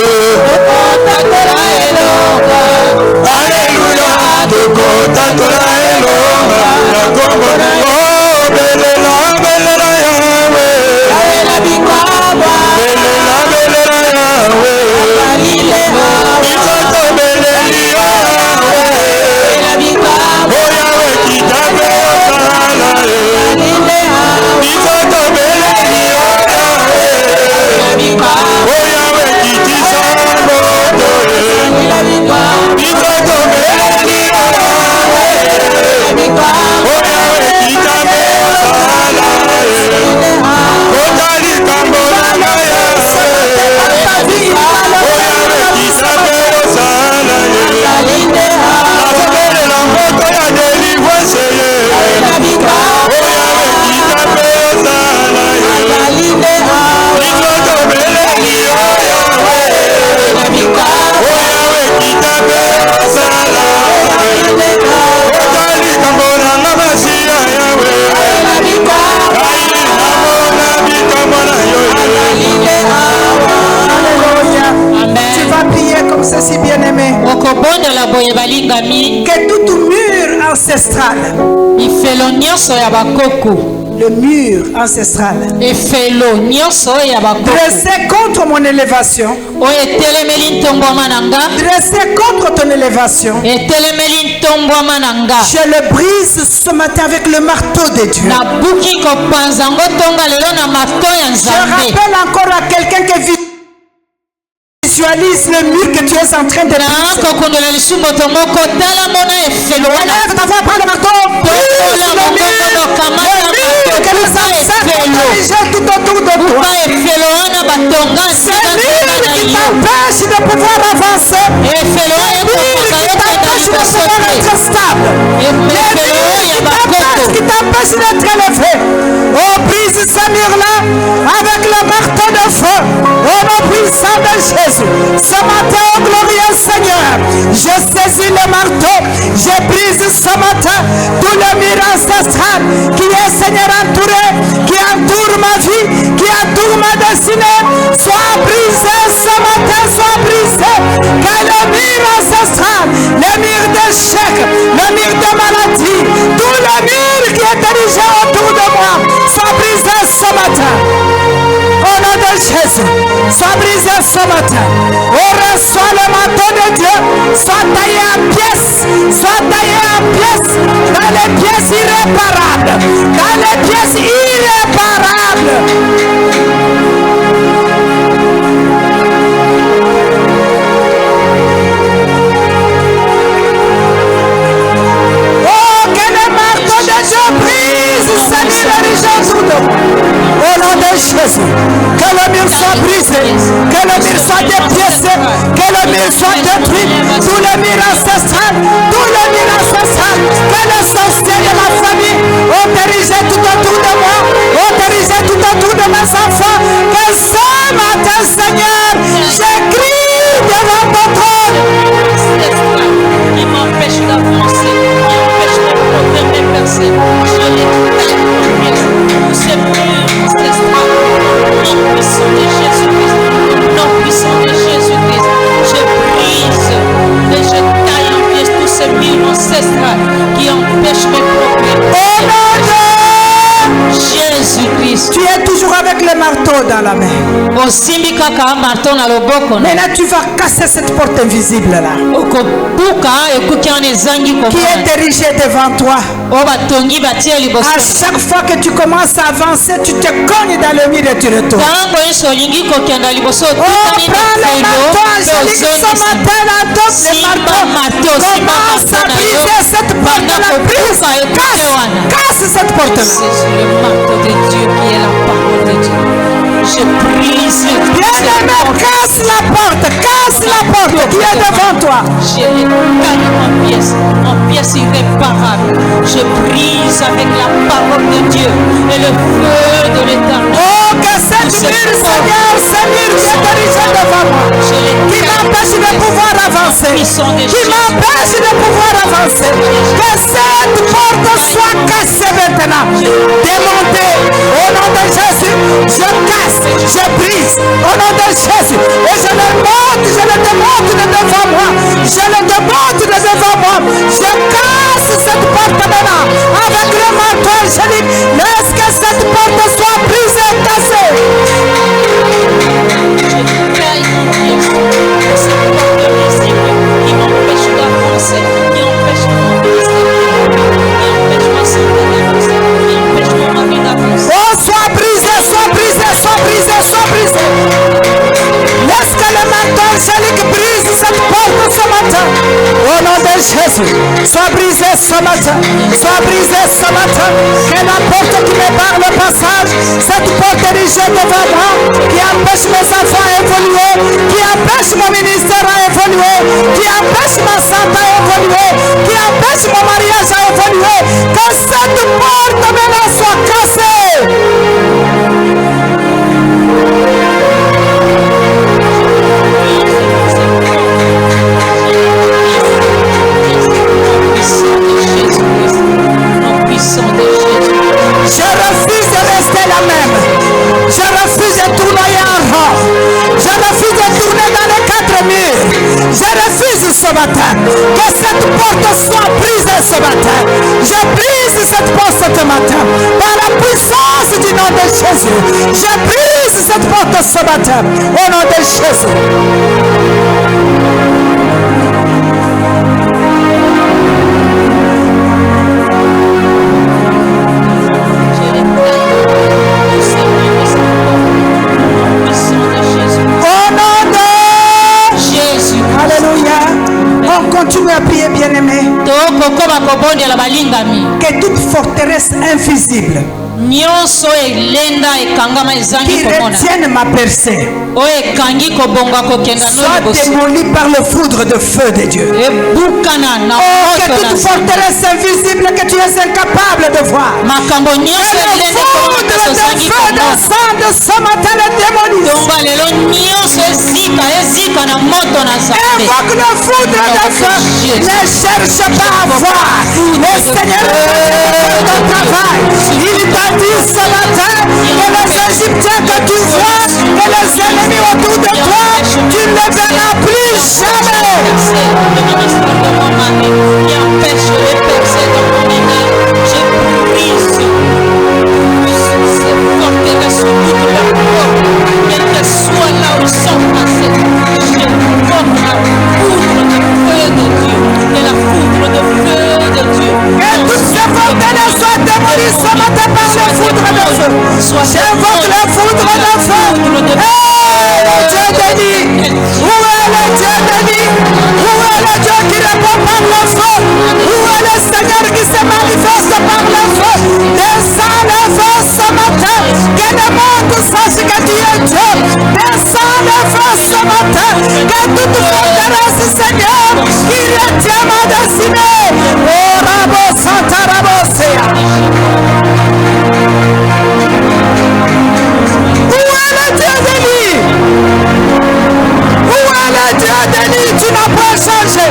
aleluya tokotatola elonga na kombo na belela belela yawe belela yawe biso tobeleli yawe oyawe kitabe osala biso tobeleli yawe oyawe kitisa moto biso tobeleli yawe oyawe kitabe osala otali kambo nanga yawe oyawe kitabe osala nakobelela moto ya delivrance ye oyawe kitabe osala biso tobeleli yawe oyawe kitabe osala otali kambo nanga masiya yawe ngai namona bikambo na yo Alléluia. Amen. Tu vas prier comme ceci, bien-aimé. okobondela boye balingami Que tout mur ancestral, ifelo nyonso ya bakoko le mur ancestral, efelo nyonso ya bakoko dressé contre mon élévation, oyo etelemeli ntombwama na nga dressé contre ton élévation, etelemeli ntombwama na nga je le brise ce matin avec le marteau de Dieu. nabuki kopanza ngo tonga lelo na marto ya Je nzambe. rappelle encore à quelqu'un qui visualise le mur que tu es en train de briser. nakokondola lisusu moto moko tala mona efelo wana Élève ta voix, prends le marteau, brise tokola le mur, mokokokamata le mur que les ancêtres ont érigé tout autour de toi. buka efelo wana batonga Ce nsika mur nsima na qui yo t'empêche de pouvoir avancer. efelo oyo Mur ekokanga qui yo kenda t'empêche de liboso pouvoir te être stable. efelo oyo ya bakoko Qui t'empêche d'être élevé. Oh, brise ce mur-là avec le marteau de feu. Au nom puissant de Jésus. Ce matin, oh glorieux Seigneur, je saisis le marteau. Je brise ce matin tout le mur ancestral qui est, Seigneur, entouré, qui entoure ma vie, qui entoure ma destinée. Sois brisé ce matin, sois brisé. Que le mur ancestral, le mur d'échec, le mur de maladie, tout le mur qui est érigé autour de moi, soit brisé ce matin. Au nom de Jésus, soit brisé ce matin. On reçoit le manteau de Dieu soit taillé en pièces, soit taillé en pièces, dans les pièces irréparables, dans les pièces irréparables. Oh, que le marteau de Dieu brise, Seigneur, les gens autour de moi. Au nom de Jésus, que le mur soit brisé, que le mur soit dépiécé, que le mur soit détruit, tout le mur ancestral, tout le mur ancestral, que les sorciers de ma famille ont dirigé tout autour de moi, ont dirigé tout autour de mes enfants, que ce matin, Seigneur, j'écris devant ton trône. Qui m'empêche d'avancer, qui empêche de progrès mes percées, je les taille en pièces. Tous ces murs ancestrales, nom puissant de Jésus-Christ, nom puissant de Jésus-Christ, je brise et je taille en pièces tous ces murs ancestrales qui empêchent mes progrès. Au nom de Jésus-Christ. Tu es toujours avec le marteau dans la main. Osimbi kaka marteau na loboko na. Maintenant, tu vas casser cette porte invisible là. Okobuka ekuki wana ezangi Qui est komona. dirigée devant toi. Oyo batongi batie liboso. À chaque fois que tu commences à avancer, tu te cognes dans le mur et tu retournes. Ntango nyonso olingi kokenda liboso Oh, otutani na prends le felo marteau, Angélique, ce matin, la dope, le marteau. Commence à briser cette porte là. Brise, casse cette porte là. C'est le marteau de Dieu qui est la parole de Dieu. Je brise Bien-aimé, casse la porte qui est devant toi. Je les taille en pièces irréparables. Je brise avec la parole de Dieu et le feu de l'éternel. Oh, que cette mur, Seigneur, ce mur qui est dirigé devant moi, qui m'empêche de pouvoir avancer, qui m'empêche de pouvoir avancer, que cette porte soit cassée maintenant, démontée au nom de Jésus. Je casse, je brise au nom de Jésus et je le démonte de devant moi, je le démonte de devant moi, je casse cette porte maintenant avec le marteau angélique. Laisse que cette porte soit brisée, cassée. Je taille en pièces cette porte visible qui m'empêche d'avancer, qui empêche mon ministère qui empêche ma santé d'avancer, qui empêche mon mari d'avancer. Oh, sois brisé, sois brisé, sois brisé, sois brisé. Laisse que le marteau angélique brise cette porte ce matin. Au nom de Jésus, sois brisé ce matin. Sois brisé ce matin. Que la porte qui me barre le passage, cette porte dirigée devant moi, qui empêche mes enfants à évoluer, qui empêche mon ministère à évoluer, qui empêche ma santé à évoluer, qui empêche mon mariage à évoluer. Que cette porte maintenant soit cassée. Je refuse de rester la même. Je refuse de tourner en rond. Je refuse de tourner dans les quatre murs. Je refuse ce matin que cette porte soit brisée ce matin. Je brise cette porte ce matin. Par la puissance du nom de Jésus. Je brise cette porte ce matin. Au nom de Jésus. Continue à prier, bien-aimé. Que toute forteresse invisible nyonso elenda ekangama ezangi qui komona retienne ma percée oyo ekangi kobonga kokenda no soit liboso démolie par le foudre de feu de Dieu. ebukana na Oh, que moto na toute forteresse invisible que tu es incapable de voir. makambo nyonso Que le elende foudre de tozangi feu komona descend de ce matin le démonise. tonga lelo nyonso ezika na moto na nzambe Invoque le foudre de feu. Ne cherche pas à voir. Le Seigneur fait ton travail. Il t'a dit ce matin que les Égyptiens que tu vois, que les ennemis autour de toi, tu ne les verras plus jamais. le ministère de mon mari qui empêche les percées dans mon idée je brise ces forteresses sur toute leur corps quel que soit là où ils sont passés je forme la poudre de feu de toute forteresse, Seigneur, qui retient ma destinée. Oh, Rabo Santa Rabosea. Où est le Dieu d'Élie? Où est le Dieu d'Élie? Tu n'as pas changé.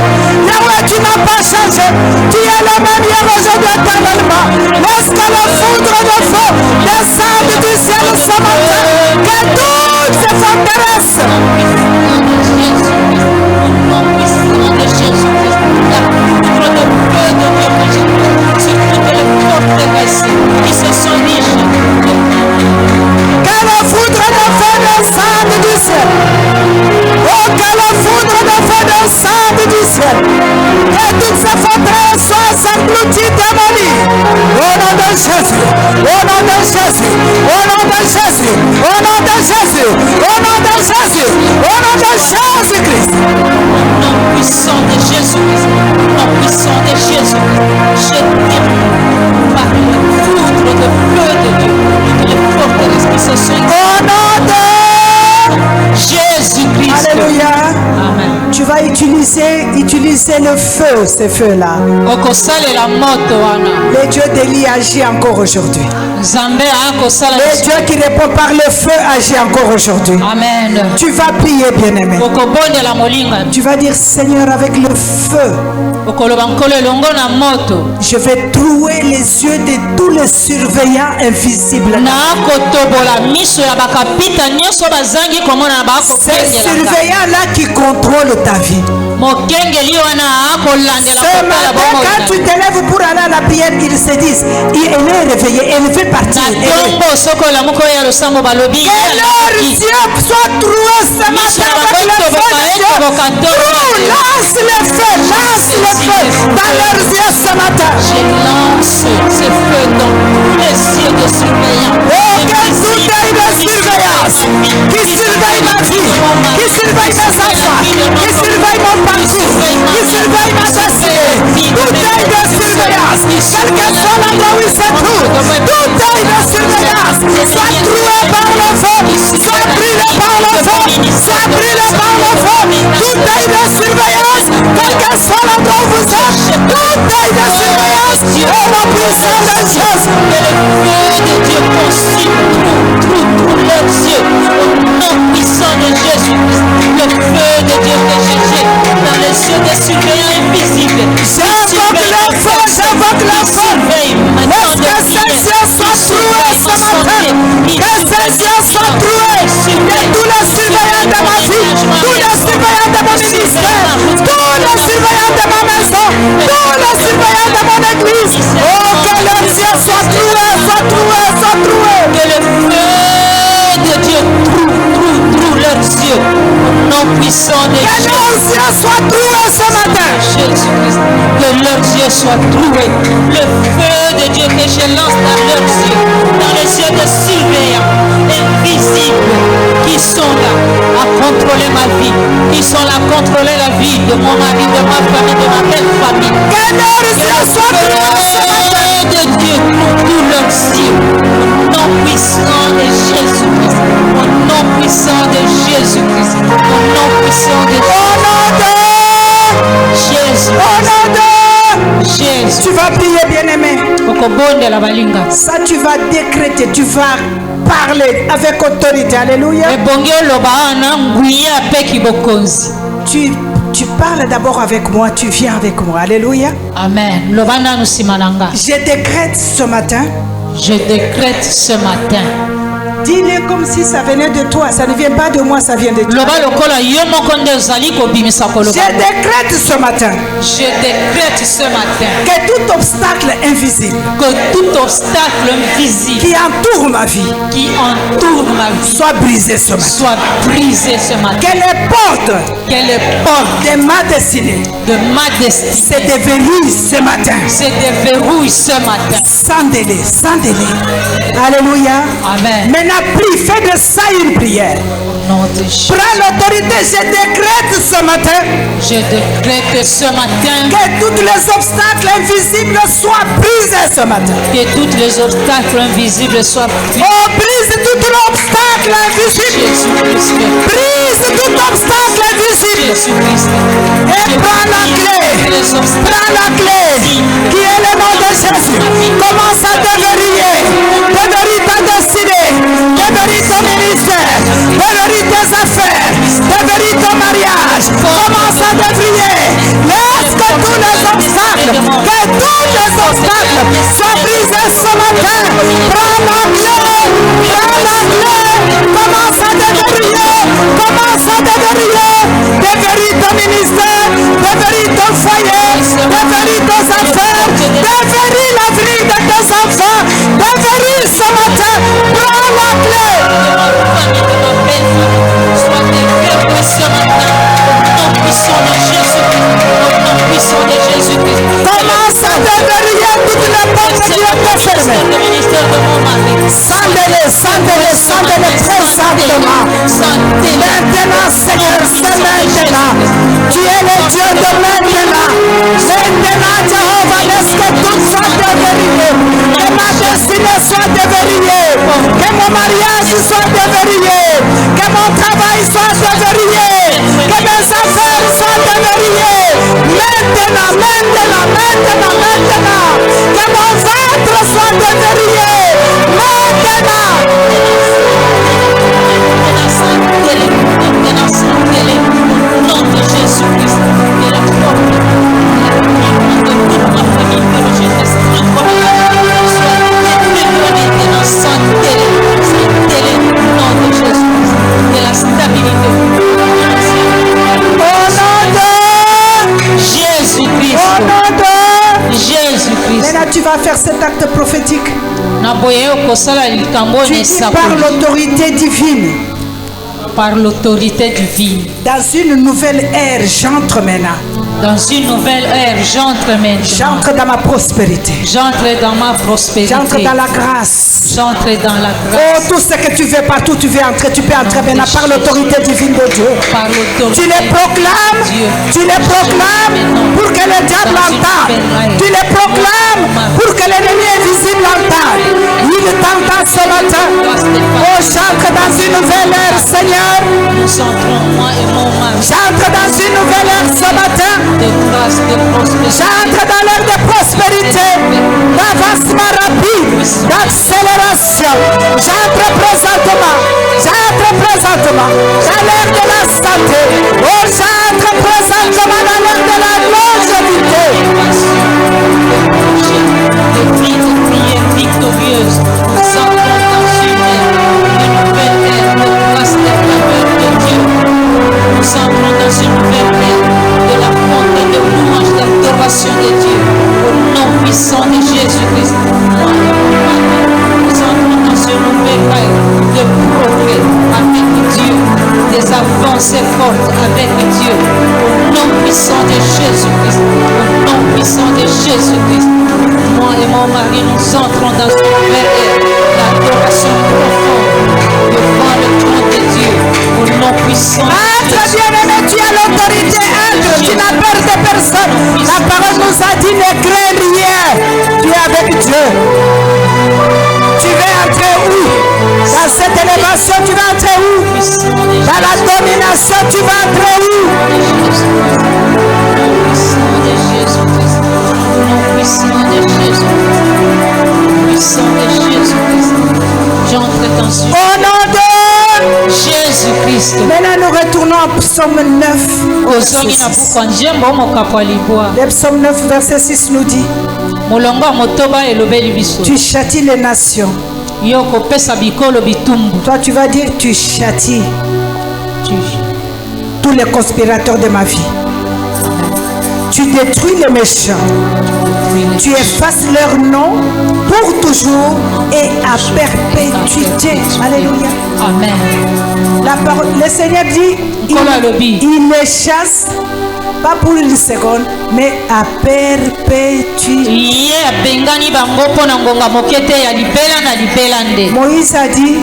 Yahweh, tu n'as pas changé. Tu es le même hier, aujourd'hui, éternellement. Lorsque le foudre de feu descende du ciel ce matin, que toutes ces forteresses qui se sont nichées. Que le foudre de feu descende du ciel. Oh, que le foudre de feu descende du ciel. Que toutes ces forteresses soient englouties, démolies. Au nom de Jésus. Au nom de Jésus. Au nom de Jésus. Au nom de Jésus. Au nom de Jésus. Au nom de Jésus-Christ. Au nom puissant de Jésus-Christ. Au nom puissant de Jésus-Christ. Je détruis par le foudre de feu de Dieu toutes les forteresses qui se sont Au nom de Jésus-Christ. Alléluia. Amen. Tu vas utiliser le feu, ces feux-là. Okosalela moto wana. Le Dieu d'Élie agit encore aujourd'hui. Nzambe akosala Le Dieu qui répond par le feu agit encore aujourd'hui. Amen. Tu vas prier, bien-aimé. Okobondela molinga. Tu vas dire, Seigneur, avec le feu, Okoloba nkolo elongo na moto. je vais trouer les yeux de tous les surveillants invisibles. Nakotobola miso ya bakapita nyonso bazangi komona na Ces bakopengela. surveillants-là qui contrôlent ta vie. Mokengeli wana akolandela Ce kopala matin, quand tu te lèves pour aller à la prière, ils se disent, elle est réveillée, elle veut partir. natongo soko olamuka oyo ya losambo balobi Que leurs yeux soient troués ce matin avec le feu de Dieu. Trouve, lance le feu dans leurs yeux ce matin. je lance ce feu dans tous les yeux de surveillants. Aucun doute de surveillance qui surveille ma vie, qui surveille mes enfants, qui surveille mon parcours, qui surveille ma destinée. Tout œil de surveillance, quel que soit l'endroit où il se trouve, tout œil de surveillance, soit troué par le feu, soit brûlé par le feu, soit brûlé par le feu. Tout œil de surveillance, quel que soit l'endroit où vous êtes, tout œil de surveillance, au nom puissant de Jésus. Que le feu de Dieu consume tous leurs yeux. Au nom puissant de Jésus-Christ. Le feu de Dieu que je jette dans les yeux des surveillants invisibles. J'invoque le feu, j'invoque le feu. Laisse que ces yeux soient troués ce matin. Que ces yeux soient troués. Que tous les surveillants de ma vie, tous les surveillants de mon ministère, tous les surveillants de ma maison, tous les surveillants de mon église. Oh, que leurs yeux soient troués, soient troués, soient troués. Que le feu de Dieu trouve leurs yeux. Au nom puissant de Que leurs yeux soient troués ce matin. Jésus-Christ. Que leurs yeux soient troués. Le feu de Dieu que je lance dans leurs yeux. Dans les yeux des surveillants invisibles qui sont là à contrôler ma vie. Qui sont là à contrôler la vie de mon mari, de ma famille, de ma belle famille. Que leurs yeux soient troués ce matin. De Dieu, tous leurs yeux, au nom puissant de Jésus-Christ, au nom puissant de Jésus-Christ, au nom puissant de Jésus, Au nom de Jésus. Tu vas prier, bien-aimé. Okobondela balinga. Ça, tu vas décréter, tu vas parler avec autorité. Alléluia. Ebongi oloba wana nguya apeki bokonzi. Tu parles d'abord avec moi, tu viens avec moi. Alléluia. Amen. Loba nanu nsima na nga. Je décrète ce matin. Je décrète ce matin. Dis-le comme si ça venait de toi. Ça ne vient pas de moi, ça vient de toi. Loba lokola yo moko nde ozali kobimisa koloba. Je décrète ce matin Je décrète ce matin que tout obstacle invisible que tout obstacle invisible qui entoure ma vie qui entoure ma vie soit brisé ce matin. soit brisé ce matin. Que les portes Que les portes de ma destinée de ma se destinée déverrouillent ce matin. se déverrouillent ce matin. Sans délai, sans délai. Alléluia. Amen. Maintenant, prie, fais de ça une prière. Au nom de Jésus, Prends l'autorité, je décrète ce matin je décrète ce matin que tous les obstacles invisibles soient brisés ce matin. que tous les obstacles invisibles soient brisés. Oh, brise tout obstacle invisible. Jésus-Christ, Brise tout obstacle invisible. Jésus-Christ. Et prends la clé. Prends la clé. Qui est le nom de Jésus. Commence à déverrouiller. Déverrouille ta destinée. Déverrouille ton ministère. Déverrouille tes affaires. Déverrouille ton mariage. Commence à déverrouiller. Laisse que tous les obstacles soient brisés ce matin. Prends la clé. Prends la clé. Commence à déverrouiller. Commence à déverrouiller. Déverrouille ton ministère. Déverrouille ton foyer. Déverrouille tes affaires. Déverrouille l'avenir de tes enfants. Déverrouille ce matin. Prends la clé. Sois déverrouillé ce matin. Au nom puissant de Jésus-Christ. Au nom puissant de Jésus-Christ. Commence à déverrouiller toutes les portes qui étaient fermées. Le ministère de mon mari. Sandez-les présentement. Maintenant, Seigneur, c'est maintenant. Tu es le Dieu de maintenant. Maintenant, Jéhovah, laisse que tout soit déverrouillé. Que ma destinée soit déverrouillée. Que mon mariage soit déverrouillé. Que mon travail soit déverrouillé. Que mes affaires soient déverrouillées. Maintenant. Que mon ventre soit déverrouillé. Maintenant. Au nom de Jésus-Christ, et la porte de toute ma famille que je resterai soit déverrouillée maintenant, sentez-les, au nom de Jésus-Christ, et la stabilité. Jésus-Christ. Jésus-Christ. Maintenant, tu vas faire cet acte prophétique. Tu dis par l'autorité divine. Par l'autorité divine. Dans une nouvelle ère, j'entre maintenant. Dans une nouvelle ère, j'entre maintenant. J'entre dans ma prospérité. J'entre dans ma prospérité. J'entre dans la grâce. J'entre dans la grâce. Oh, tout ce que tu veux, partout tu veux entrer, tu peux entrer maintenant par l'autorité divine de Dieu. Par l'autorité. Tu les proclames. Tu les proclames pour que le diable entende. Tu les proclames pour que l'ennemi invisible entende. Il t'entend ce matin. Oh, j'entre dans une nouvelle ère, Seigneur. Nous entrons, moi et mon mari. J'entre dans une nouvelle ère ce matin. De grâce, de prospérité. J'entre dans l'ère de prospérité, d'avancement rapide, d'accélération. J'entre présentement dans l'ère de la santé. Oh, j'entre présentement dans l'ère de la longévité. De prières victorieuses. Nous entrons dans une nouvelle ère de grâce et de faveur de Dieu. Nous entrons dans une nouvelle ère de la fonte de louange, d'adoration de Dieu. Au nom puissant de Jésus-Christ. Moi et mon mari, nous entrons dans une nouvelle ère de progrès avec Dieu. Des avancées fortes avec Dieu. Au nom puissant de Jésus-Christ. Au nom puissant de Jésus-Christ. Moi et mon mari, nous entrons dans une nouvelle ère d'adoration profonde devant le trône de Dieu. Au nom puissant de Entre, bien-aimé, tu as l'autorité. Entre, tu n'as peur de personne. La parole nous a dit ne crains rien. Tu es avec Dieu. Tu veux entrer où? Dans cette élévation, tu vas entrer où? Dans la domination, tu vas entrer où? Au nom de Jésus-Christ. Maintenant, nous retournons au psaume 9. Ozongi na buku njembo mokapo libwa. Le psaume 9, verset 6 nous dit Molongo motoba elobeli biso. tu châties les nations. Yo kopesa bikolo bitumbu. Toi, tu vas dire tu châties Tu tous les conspirateurs de ma vie. Tu détruis les méchants. Tu effaces leur nom pour toujours et à perpétuité. Alléluia. Amen. La parole, le Seigneur dit, il les chasse, pas pour une seconde, mais à perpétuité. Iye abengani bango pona ngonga mokete ya libela na libela nde. Moïse a dit,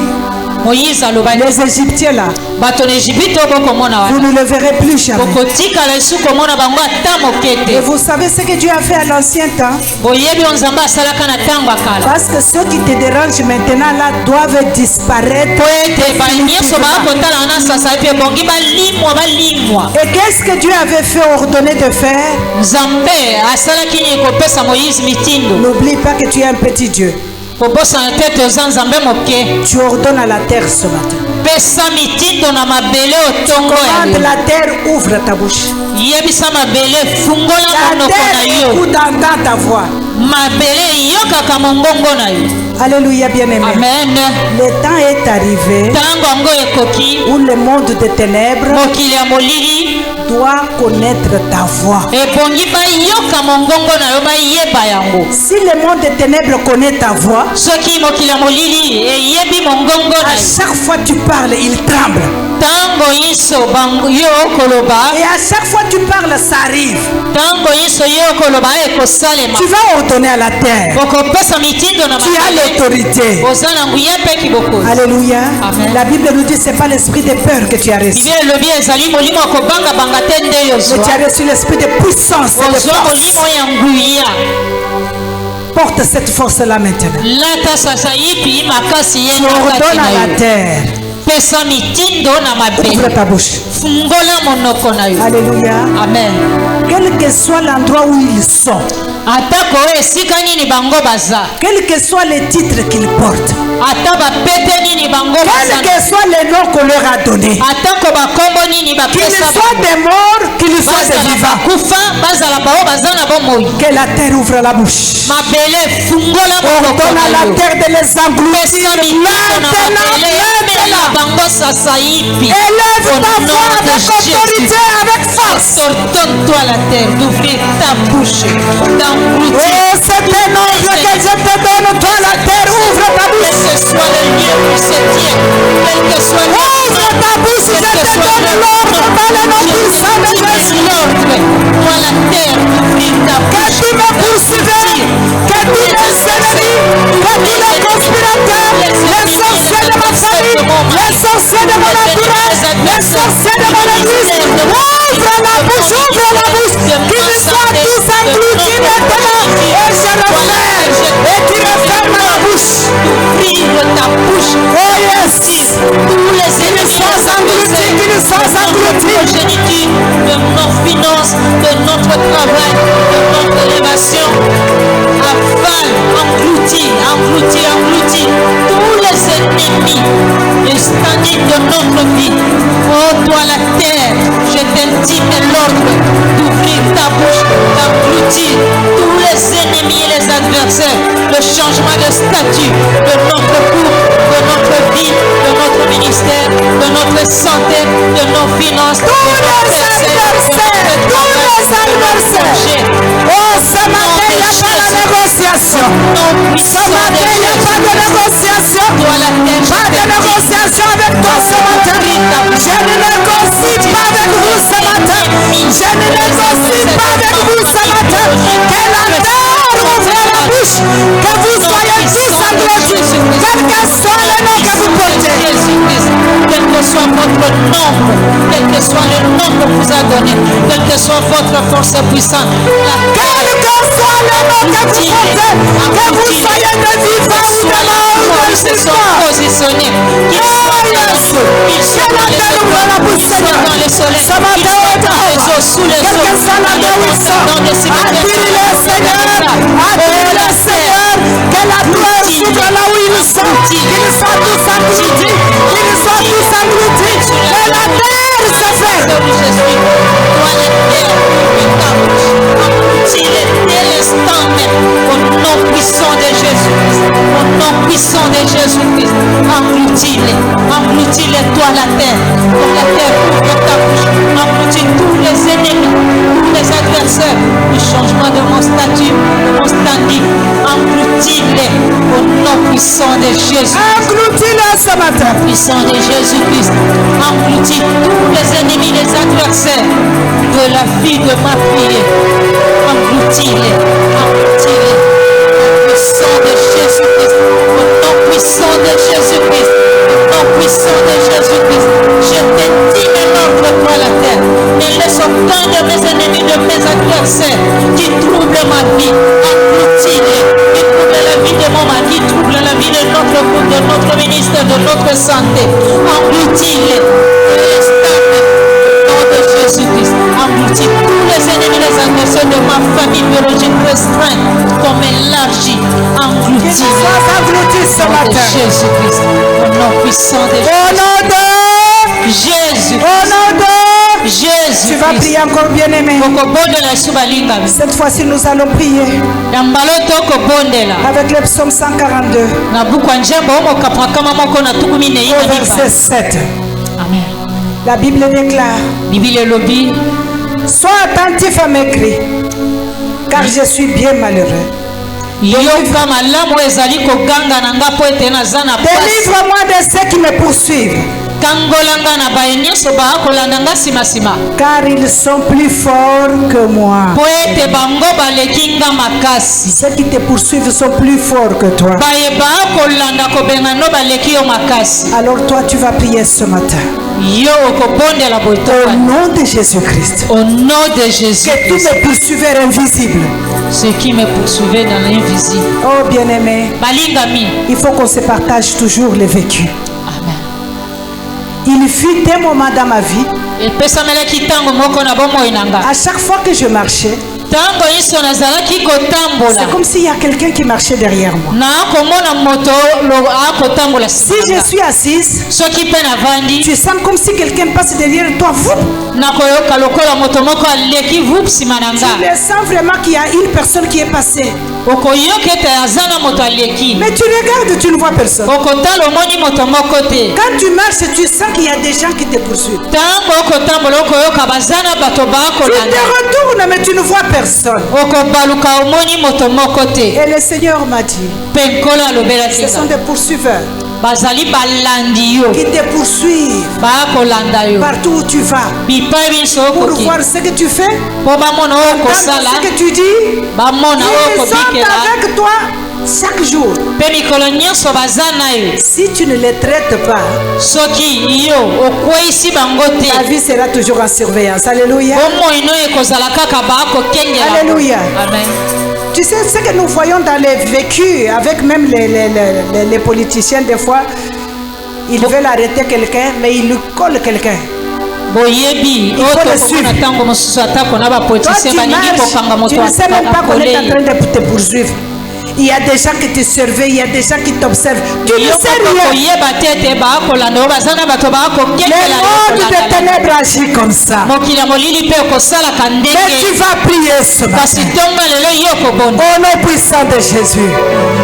Moïse alobaki les Égyptiens là, bato na Égypte bokomona vous wana ne le verrez plus jamais. bokotikala esu komona bango ata moke Et te. vous savez ce que Dieu a fait à l'ancien temps? boyebi oyo nzambe asalaka na ntango akala Parce que ceux qui te dérangent maintenant là doivent disparaître. po ete banyonso bakotala na sasa epe bongi balimwa. Et qu'est-ce que Dieu avait fait ordonner de faire? nzambe asalaki nini kopesa moïse mitindo. N'oublie pas que tu es un petit Dieu. kobosana te toza nzambe moke. Tu ordonnes à la terre ce matin. pesa mitindo na mabele otongo ya Commande lelo. la terre, ouvre ta bouche. yebisa mabele fungola La monoko na terre yo. écoute, entend ta voix. mabele yokaka mongongo na yo. Alléluia, bien-aimé. amen. Le temps est arrivé ntango yango ekoki où le monde des ténèbres mokili ya molili doit connaître ta voix. ebongi bayoka mongongo na yo bayeba yango. Si le monde des ténèbres connaît ta voix, soki mokili ya molili eyebi mongongo na à yo chaque fois que tu parles, il tremble. ntango nyonso yo okoloba Et à chaque fois que tu parles, ça arrive. ntango nyonso yo okoloba ekosalema. Tu vas ordonner à la terre. okopesa mitindo na Tu as mabele l'autorité. oza na nguya mpe kibokozi. Alléluia. Amen. La Bible nous dit que ce n'est pas l'esprit de peur que tu as reçu. bible elobi ezali molimo ya kobangabanga te nde Mais tu yozwa. as reçu l'esprit de puissance et de ozwa force. molimo ya nguya. Porte cette force-là maintenant. lata sasa yipi makasi Tu yenda kati ordonnes na à la yo. terre. pesa mitindo na Ouvre mabele ta bouche. fungola monoko na yo. Alléluia. amen. Quel que soit l'endroit où ils sont, atako esika nini bango baza, quel que soit le titre qu'ils portent, ata bapete nini bango quel baza, que soit le nom qu'on leur a donné, atako bakombo nini qu'ils bapesa soient des morts, qu'ils soient des bazala vivants, bakufa bazala bao baza na bomoi. que la terre ouvre la bouche. mabele fungola monoko Ordonne à na la yo. terre de les engloutir pesa mitindo na maintenant, mabele emela maintenant. bango sasa yipi. Élève Au ta nom voix de avec Jésus. autorité, avec force. Ordonne-toi la terre d'ouvrir ta bouche, d'engloutir. Oh, c'est un ordre que je te donne, toi la terre, ouvre ta Quel bouche. que soit le lieu où se tient, quel que soit le Ouvre ta bouche, je te donne l'ordre dans le nom puissant de Jésus. toi la terre d'ouvrir ta Que bouche. tu me poursuives, que tous les ennemis, que tous les conspirateurs, les sorciers de ma famille, les sorciers de mon entourage, les sorciers de mon église, ouvre la bouche, qu'ils soient tous engloutis maintenant, et je referme, et tu refermes la bouche. Ouvrir ta bouche. Oh yes, Tous les ennemis qu'ils soient engloutis, qu'ils soient engloutis. progéniture, de nos finances, de notre travail, de notre élévation, avale, englouti, englouti, englouti tous les ennemis, les standings de notre vie. Oh toi la terre, je t'indique l'ordre d'ouvrir ta bouche, d'engloutir tous les ennemis et les adversaires, le changement de statut de notre couple, de notre vie, de notre ministère, de notre santé, de nos finances, de notre essai, de notre travail. Oh, ce matin, il n'y a pas de négociation. Ce matin, il n'y a pas de négociation. Pas de négociation avec toi ce matin. Je ne négocie pas avec vous ce matin. Je ne négocie pas avec vous ce matin. Que la terre ouvre la bouche. Que vous soyez tous engloutis. Quel que soit le nom que vous portez. Quel que soit votre nombre, quel que soit le nom qu'on vous a donné, quelle que soit votre force puissante, Quel que soit le nom que vous portez. Que vous soyez de vivants ou de morts ou de se sont vivants. positionnés, qu'ils soient dans le feu, qu'ils soient dans les étoiles, qu'ils soient dans le soleil, qu'ils soient dans les eaux, sous les Quel que eaux, soit dans les l'endroit où ils sont, montagnes, dans les cimetières, admire le Seigneur, admire le Seigneur, que la gloire s'ouvre là où ils sont, qu'ils soient tous engloutis, qu'ils soient tous engloutis, que la terre se fait. Toi la terre, ta bouche, engloutis-les dès l'instant même, au nom puissant de Jésus-Christ, au nom puissant de Jésus-Christ, engloutis-les, toi la terre, ouvre ta bouche, engloutis tous les ennemis, tous les adversaires, le changement de mon statut, de mon standing, engloutis-les, au nom puissant de Jésus. Engloutis-le ce matin. Puissant de Jésus-Christ, engloutis tous les ennemis, les adversaires de la vie de ma fille. Engloutis-les, engloutis-les. Au puissant de Jésus-Christ, au nom puissant de Jésus-Christ, Au nom puissant de Jésus-Christ, je te dis maintenant contre la terre. Ne laisse aucun de mes ennemis, de mes adversaires qui trouble ma vie. Engloutis-les. Qui trouble la vie de mon mari, trouble la vie de notre couple, de notre ministère, de notre santé. Engloutis-les. Au nom de Jésus-Christ, engloutis tous les ennemis, les adversaires de ma famille biologique restreinte, comme élargie. Qu'ils Engloutis-les. soient engloutis ce Au nom de matin. Jésus-Christ, au nom puissant de Au nom de Jésus. Au nom de Jésus. Tu vas prier encore, bien-aimé. Cette fois-ci, nous allons prier avec le psaume 142 au verset 7. Amen. La Bible déclare: Sois attentif à mes cris, car je suis bien malheureux. Délivre-moi de ceux qui me poursuivent, car ils sont plus forts que moi. Ceux qui te poursuivent sont plus forts que toi. Alors toi, tu vas prier ce matin. Au nom de Jésus-Christ. Au nom de Jésus. Que tous mes poursuiveurs invisibles, ceux qui me poursuivaient dans l'invisible. Oh bien-aimé, il faut qu'on se partage toujours le vécu. Amen. Il fut un moment dans ma vie, à chaque fois que je marchais, c'est comme s'il y a quelqu'un qui marchait derrière moi. Si je suis assise, tu sens comme si quelqu'un passe derrière toi. Tu sens vraiment qu'il y a une personne qui est passée. Mais tu regardes, tu ne vois personne. Quand tu marches, tu sens qu'il y a des gens qui te poursuivent. Tu te retournes, mais tu ne vois personne. Et le Seigneur m'a dit, ce sont des poursuiveurs qui te poursuivent partout où tu vas pour voir ce que tu fais, entendre ce que tu dis. Ils sont avec toi chaque jour. Si tu ne les traites pas, ta vie sera toujours en surveillance. Alléluia. Alléluia. Amen. Tu sais ce que nous voyons dans les vécus, avec même les politiciens, des fois, ils veulent arrêter quelqu'un, mais ils lui collent quelqu'un. Toi, tu ne sais même pas qu'on est en train de te poursuivre. Il y a des gens qui te surveillent, il y a des gens qui t'observent. Tu ne sais rien. Le monde de ténèbres agit comme ça. Mais tu vas prier ce matin. Au nom puissant de Jésus.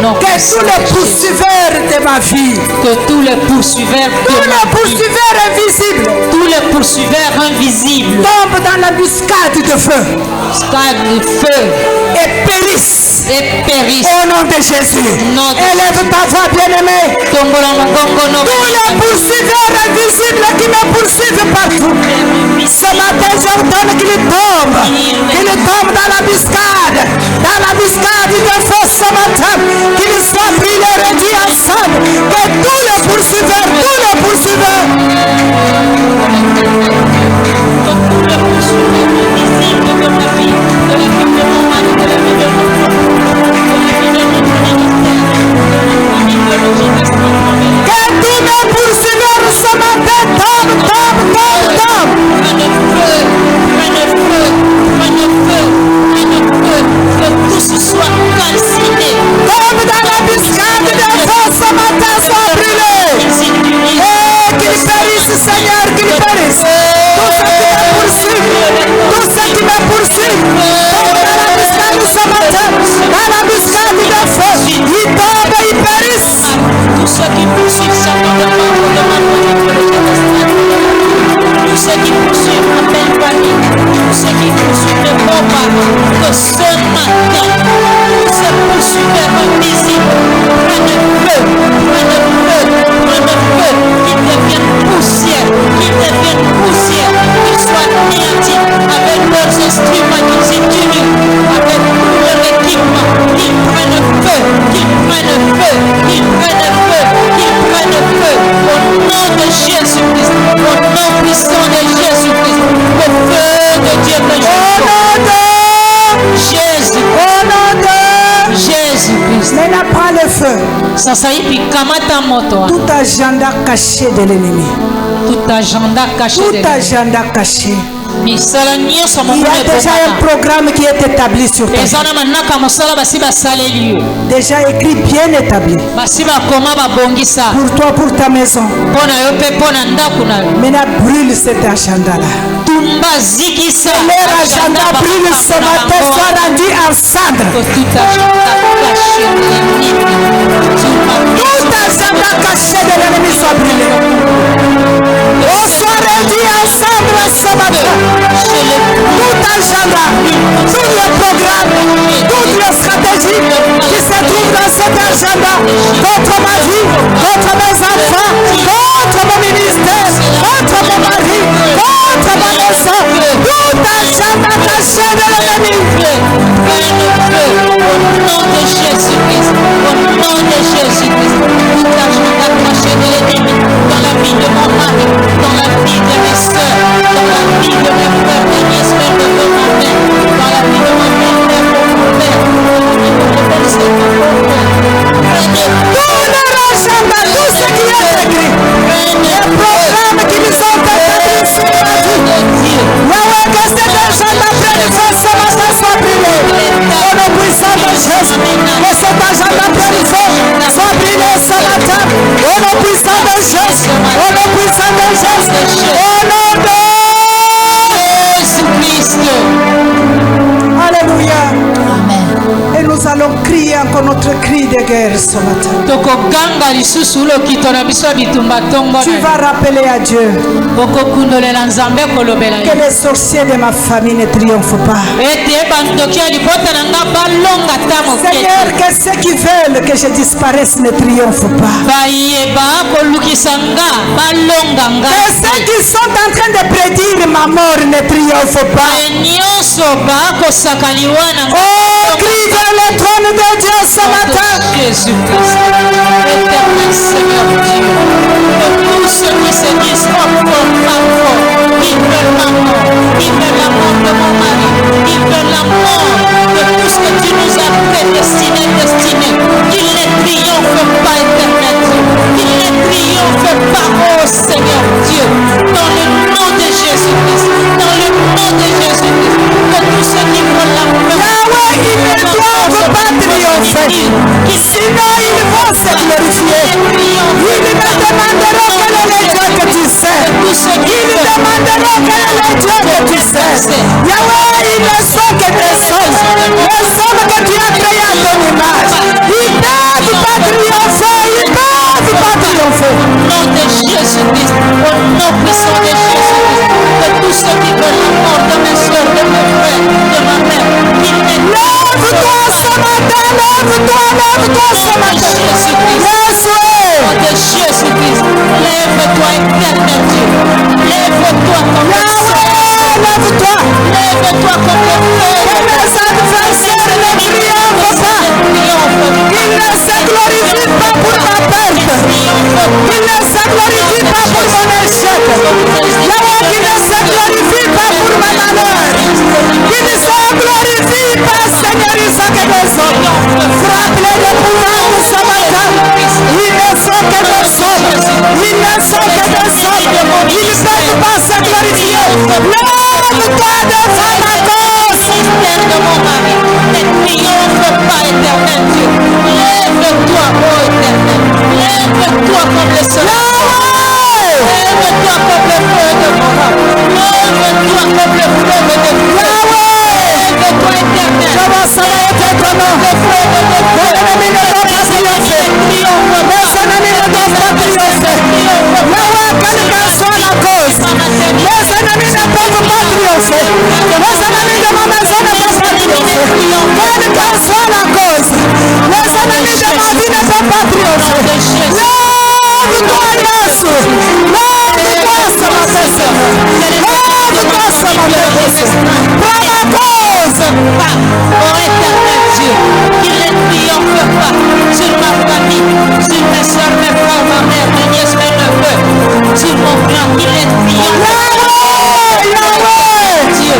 Que tous les poursuiveurs de ma vie, tous les poursuiveurs invisibles, tombent dans la muscade de feu. Et périssent. Au nom de Jésus. Élève ta voix, bien-aimé. Tous les poursuiveurs invisibles qui me poursuivent partout, ce matin j'ordonne qu'ils tombent dans la muscade de feu ce matin, qu'ils soient brûlés, réduits ensemble. Que tous les poursuiveurs invisibles de ma vie, de la vie de mon mari, de la vie de mon que tous mes poursuiveurs ce matin tombent. Que tout ce soit calciné. Tombe dans la muscade de feu ce matin, soient brûlés. Et qu'ils périssent, Seigneur, qu'ils périssent. Tous ceux qui me poursuivent, tombent dans la muscade ce matin, dans la muscade de feu. Ils tombent, ils périssent. Tous ceux qui poursuivent ça dans le tous ceux qui poursuivent ma belle famille, tous ceux qui poursuivent mes beaux-parents, que ce matin, tous ces poursuiveurs invisibles prennent feu, qu'ils deviennent poussière, qu'ils soient anéantis avec leurs instruments qu'ils utilisent, avec tout leur équipement, qu'ils prennent feu, au Dieu que je Jésus. Au nom de Jésus-Christ. Maintenant, prends le feu. Sasa hivi kamata moto. Tout agenda caché de l'ennemi. Tout agenda caché. Tout agenda caché. Il y a déjà un programme qui est établi sur toi. Déjà écrit, bien établi. Pour toi, pour ta maison. Maintenant, brûle cet agenda-là. Leur agenda brûle ce matin, soit rendu en cendre. Tout agenda caché de l'ennemi soit brûlé. On soit rendu en cendre ce matin. Tout agenda, tout le programme, toutes les stratégies qui se trouvent dans cet agenda contre ma vie, contre mes enfants, contre mon ministère, contre mon mari, contre ma maison, tout agenda caché de l'ennemi. Au nom de Jésus-Christ, au nom de Jésus-Christ, tout agenda caché de l'ennemi dans la vie de mon mari, dans la vie de mes soeurs, dans la vie de mes frères, de mes soeurs, de mon père, dans la vie de mon père, de mon père, Tout leur agenda, tout ce qui est écrit, les programmes qui nous sont établis sur la vie. Yahweh, que cet agenda prenne fin ce matin soit brûlé. Au nom puissant de Jésus, que cet agenda prenne fin soit brûlé ce matin. Au nom puissant de Jésus, au nom puissant de Jésus, au nom de Jésus-Christ. Alléluia. Amen. Et nous allons crier encore notre cri de guerre ce matin. Tu vas rappeler à Dieu que les sorciers de ma famille ne triomphent pas. Seigneur, que ceux qui veulent que je disparaisse ne triomphent pas. Que ceux qui sont en train de prédire ma mort ne triomphent pas. Oh, crie vers le trône de Dieu ce matin. Jésus-Christ, éternel Seigneur Dieu, de tous ceux qui se disent fort, ils veulent la mort, ils veulent la mort de mon mari, ils veulent la mort de tout ce que tu nous as prédestiné, qu'ils ne triomphent pas, éternel Dieu, qu'ils ne triomphent pas, oh Seigneur Dieu, dans le nom de Jésus-Christ, dans le nom de Jésus-Christ, que tous ceux qui veulent la mort, Yahweh, ils ne doivent pas triompher. Sinon, ils vont se glorifier. Ils me demanderont quel est le Dieu que tu sais. Ils demanderont quel est le Dieu que tu sais. Yahweh, ils ne sont que des hommes. Les hommes que tu as créés à ton image. Ils ne peuvent pas triompher. Ils ne peuvent pas triompher. Au nom de Jésus-Christ, au nom puissant de Jésus-Christ, que tous ceux qui veulent la mort de mes soeurs, de mes frères, de ma mère, qu'ils ne Lève-toi ce matin, lève-toi ce matin. Jésus-Christ, de Jésus-Christ, lève-toi, éternel Dieu, lève-toi comme le Yahweh, lève-toi. lève-toi comme le feu. Mes adversaires ne triomphent pas. Ils ne se glorifient pas pour ma perte. Ils ne se glorifient pas pour mon échec. Yahweh, qui ne se glorifie pas pour ma malheur. Qui ne se glorifie pas, Seigneur Isaac et des hommes. Frappe-les de pouvoir de ce matin. Ils ne sont que des hommes. Ils ne sont que des hommes. Ils ne peuvent pas se glorifier. Lève-toi devant ma cause. Mystère de mon mari, ne triomphe pas, éternel Dieu. Lève-toi, oh éternel. Lève-toi comme le soleil. Lève-toi comme le feu de mon âme. Lève-toi comme le feu de tes frères. Lève-toi, éternel. Je vois ça va être ton nom. Le feu de tes frères. L'ennemi ne doit pas triompher. Les ennemis ne doivent pas triompher. Yahweh, quelle qu'en soit la cause, les ennemis ne peuvent pas triompher. Les ennemis de ma maison ne peuvent pas triompher. Quelle qu'en soit la cause, les ennemis de ma vie ne peuvent pas triompher. Lève-toi, Yesu. Lève-toi ce matin, Seigneur. Lève-toi ce matin, Jésus. Prends ma cause. Oh éternel Dieu, qu'il ne triomphe pas sur ma famille, sur mes soeurs, mes frères, ma mère, mes nièces, mes neveux, sur mon frère, qu'il ne triomphe pas. Yahweh, Dieu,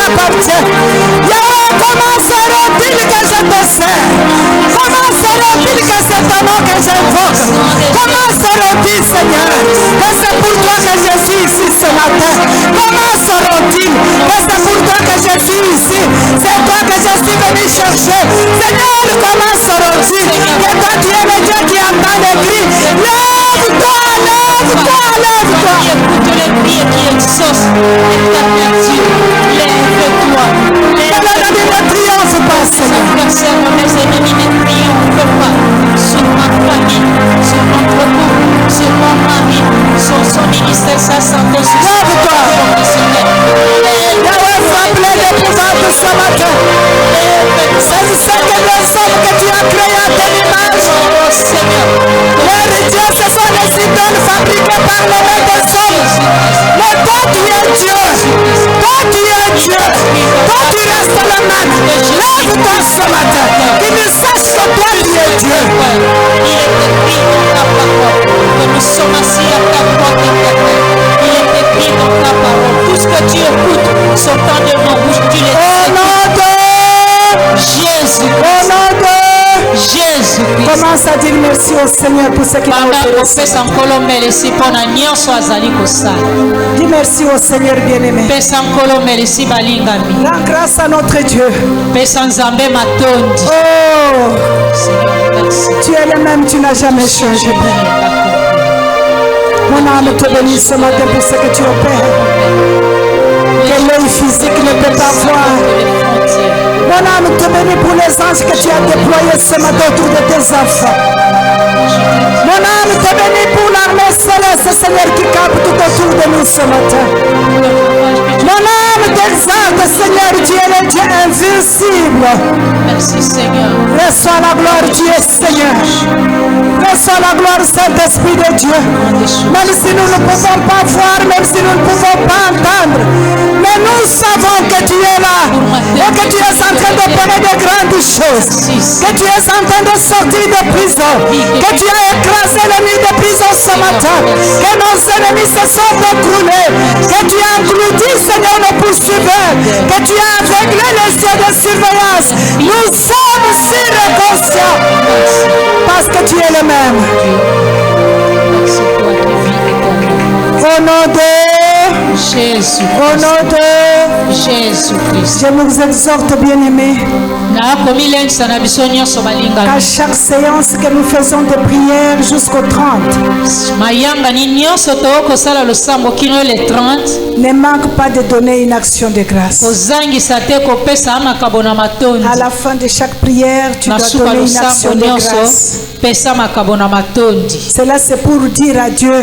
m'appartient. Yahweh, comment serait-il que je te sers? Comment serait-il que c'est ton nom que j'invoque? Comment serait-il, Seigneur, que c'est pour toi que je suis ici ce matin? Comment serait-il que c'est pour toi que je suis ici? C'est toi que je suis venu chercher. Seigneur, comment serait-il que toi tu es le Dieu qui entend les cris? Lève-toi, lève-toi, lève-toi. Écoute les prières qui exaucent l'éternel Dieu. Lève-toi. L'ennemi ne triomphe pas, Seigneur. Adversaire, mes ennemis ne triomphent pas sur ma famille, sur notre couple, sur mon mari, sur son ministère, sa santé, sur son Lève-toi. professionnel. Yahweh, sois plein de pouvoir de ce matin. C'est que les hommes que tu as créés à ton image. Oh Seigneur, Leur Dieu, ce sont les idoles fabriquées par les mains des hommes. Mais toi, tu es Dieu. Toi, tu es Dieu. Toi, tu restes le même. Lève-toi ce matin. Qu'ils sachent que toi, tu es Dieu. il est écrit dans ta parole que nous sommes assis à ta porte éternelle. Il est écrit dans ta parole. Tout ce que tu écoutes sortant de nos bouches, tu les Au nom de Jésus. Au nom de Jésus-Christ. Commence à dire merci au Seigneur pour ce qu'il a Banda fait. kopesa nkolo melesi mpona nyonso azali kosala. Dis merci au Seigneur bien-aimé. Pesa nkolo melesi balingami. Rends grâce à notre Dieu. Pesa nzambe matondi. Oh, Seigneur, merci. tu es le même, tu n'as jamais changé. Mon âme te bénit ce matin pour ce que tu opères. Que l'œil physique ne peut pas voir. Mon âme te bénit pour les anges que tu as déployés ce matin autour de tes enfants. Mon âme te bénit pour l'armée céleste, Seigneur, qui campe tout autour de nous ce matin. Mon âme t'exalte, Seigneur, tu es le Dieu invincible. Merci Seigneur. Reçois la gloire, tu es Seigneur. Reçois la gloire, Saint-Esprit de Dieu. Même si nous ne pouvons pas voir, même si nous ne pouvons pas entendre, mais nous savons que tu es là et que tu es en train d'opérer de grandes choses, que tu es en train de sortir de prison, que tu as écrasé l'ennemi de prison ce matin, que nos ennemis se sont écroulés, que tu as englouti, Seigneur, nos poursuiveurs, que tu as aveuglé les yeux de surveillance. Nous sommes si reconnaissants parce que tu es le même. Merci pour ta vie éternelle. Au nom de Jésus. Au nom de Jésus-Christ. Je nous exhorte, bien-aimés, nakomilengisa na biso nyonso qu'à balingami. chaque séance que nous faisons de prière jusqu'au 30, mayambani nyonso tokosala losambo kino le 30 ne manque pas de donner une action de grâce. kozangisa te kopesa makabo na matondi. À la fin de chaque prière, tu dois nasuka donner une losambo action de nyonso grâce. pesa makabo na matondi. Cela, c'est pour dire à Dieu.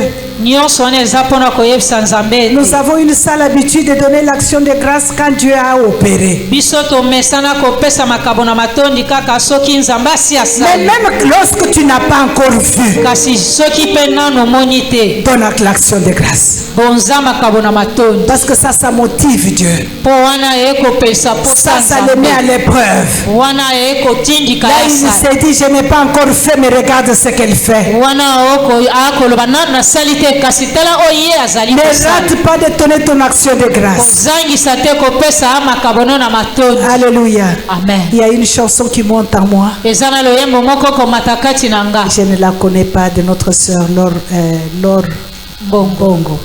nyonso wana eza mpona koyebisa nzambe ete Nous avons une sale habitude de donner l'action de grâce quand Dieu a opéré. biso tomesana kopesa makabo na matondi kaka soki nzambe asi Mais asali. même lorsque tu n'as pas encore vu, kasi soki mpe nano omoni te donne l'action de grâce. bonza makabo na matondi. Parce que ça motive Dieu. mpo wana ekopesa Ça posa le met à nzambe l'épreuve. wana ekotindika Là, ya il sala s'est dit, je n'ai pas encore fait, mais regarde ce qu'elle fait. wana akoloba nanu nasali te kasi tala oyo ye azali Ne kosala. rate pas de donner ton action de grâce. kozangisa te kopesa makabo no na matondi. Alléluia. amen. Il y a une chanson qui monte en moi. eza na loyembo moko komata kati na nga Je ne la connais pas, de notre sœur Laure Bongo.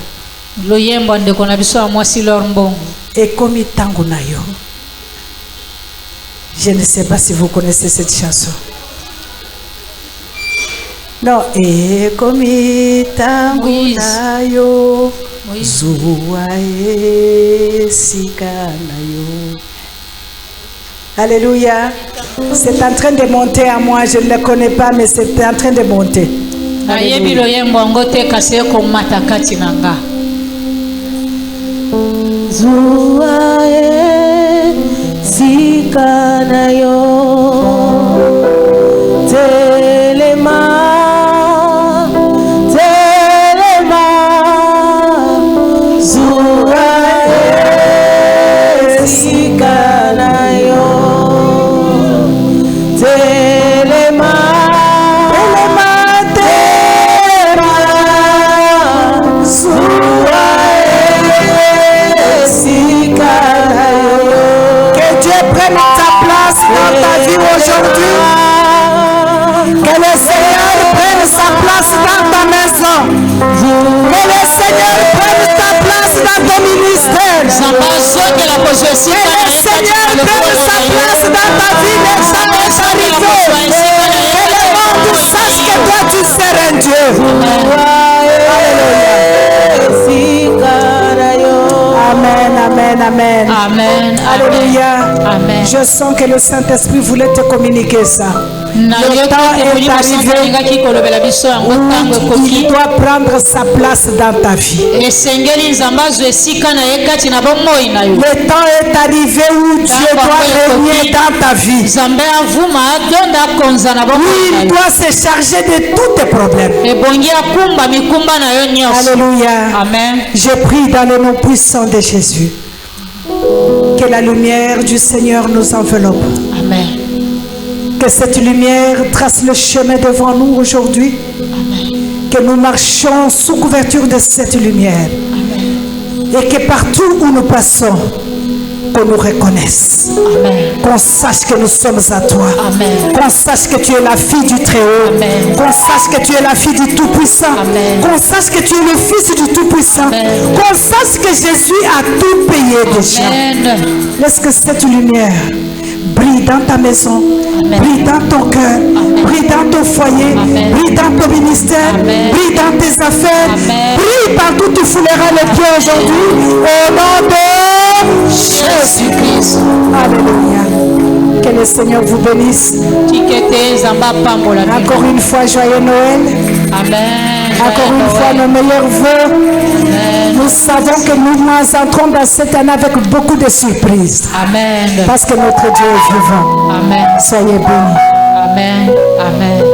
loyembo ya ndeko na biso ya mwasi lor mbongo. Ekomi tango na yo. Je ne sais pas si vous connaissez cette chanson. Non, ekomi tango na yo. Zuwa esika na yo. Alléluia. C'est en train de monter à moi. Je ne le connais pas, mais c'est en train de monter. nayebi loyembo yango te kasi ekomata kati na nga. Zuwa esika na yo telema telema zuwa esika na yo telema telema telema zuwa esika na yo aujourd'hui. Que le Seigneur prenne sa place dans ta maison. Que le Seigneur prenne ta place dans ton ministère. Que le Seigneur prenne sa place dans ta vie, les gens de charité. Que le monde sache que toi tu sers un Dieu. Amen, amen, amen. Amen. Alléluia. Amen. Je sens que le Saint-Esprit voulait te communiquer ça. Le temps est arrivé où il doit prendre sa place dans ta vie. Le temps est arrivé où Dieu doit régner dans ta vie. Où il doit se charger de tous tes problèmes. Alléluia. Amen. Je prie dans le nom puissant de Jésus. Que la lumière du Seigneur nous enveloppe. Amen. Que cette lumière trace le chemin devant nous aujourd'hui. Que nous marchions sous couverture de cette lumière. Et que partout où nous passons, qu'on nous reconnaisse. Qu'on sache que nous sommes à toi. Qu'on sache que tu es la fille du Très-Haut. Qu'on sache que tu es la fille du Tout-Puissant. Qu'on sache que tu es le Fils du Tout-Puissant. Qu'on sache que Jésus a tout payé déjà. Laisse que cette lumière brille dans ta maison, brille dans ton cœur, brille dans ton foyer, brille dans ton ministère, brille dans tes affaires, brille partout où tu fouleras les pieds aujourd'hui. Au nom de Jésus-Christ. Alléluia. Que le Seigneur vous bénisse. Encore une fois, joyeux Noël. Encore une fois, nos meilleurs vœux. Nous savons que nous entrons dans cette année avec beaucoup de surprises. Amen. Parce que notre Dieu est vivant. Amen. Soyez bénis. Amen. Amen.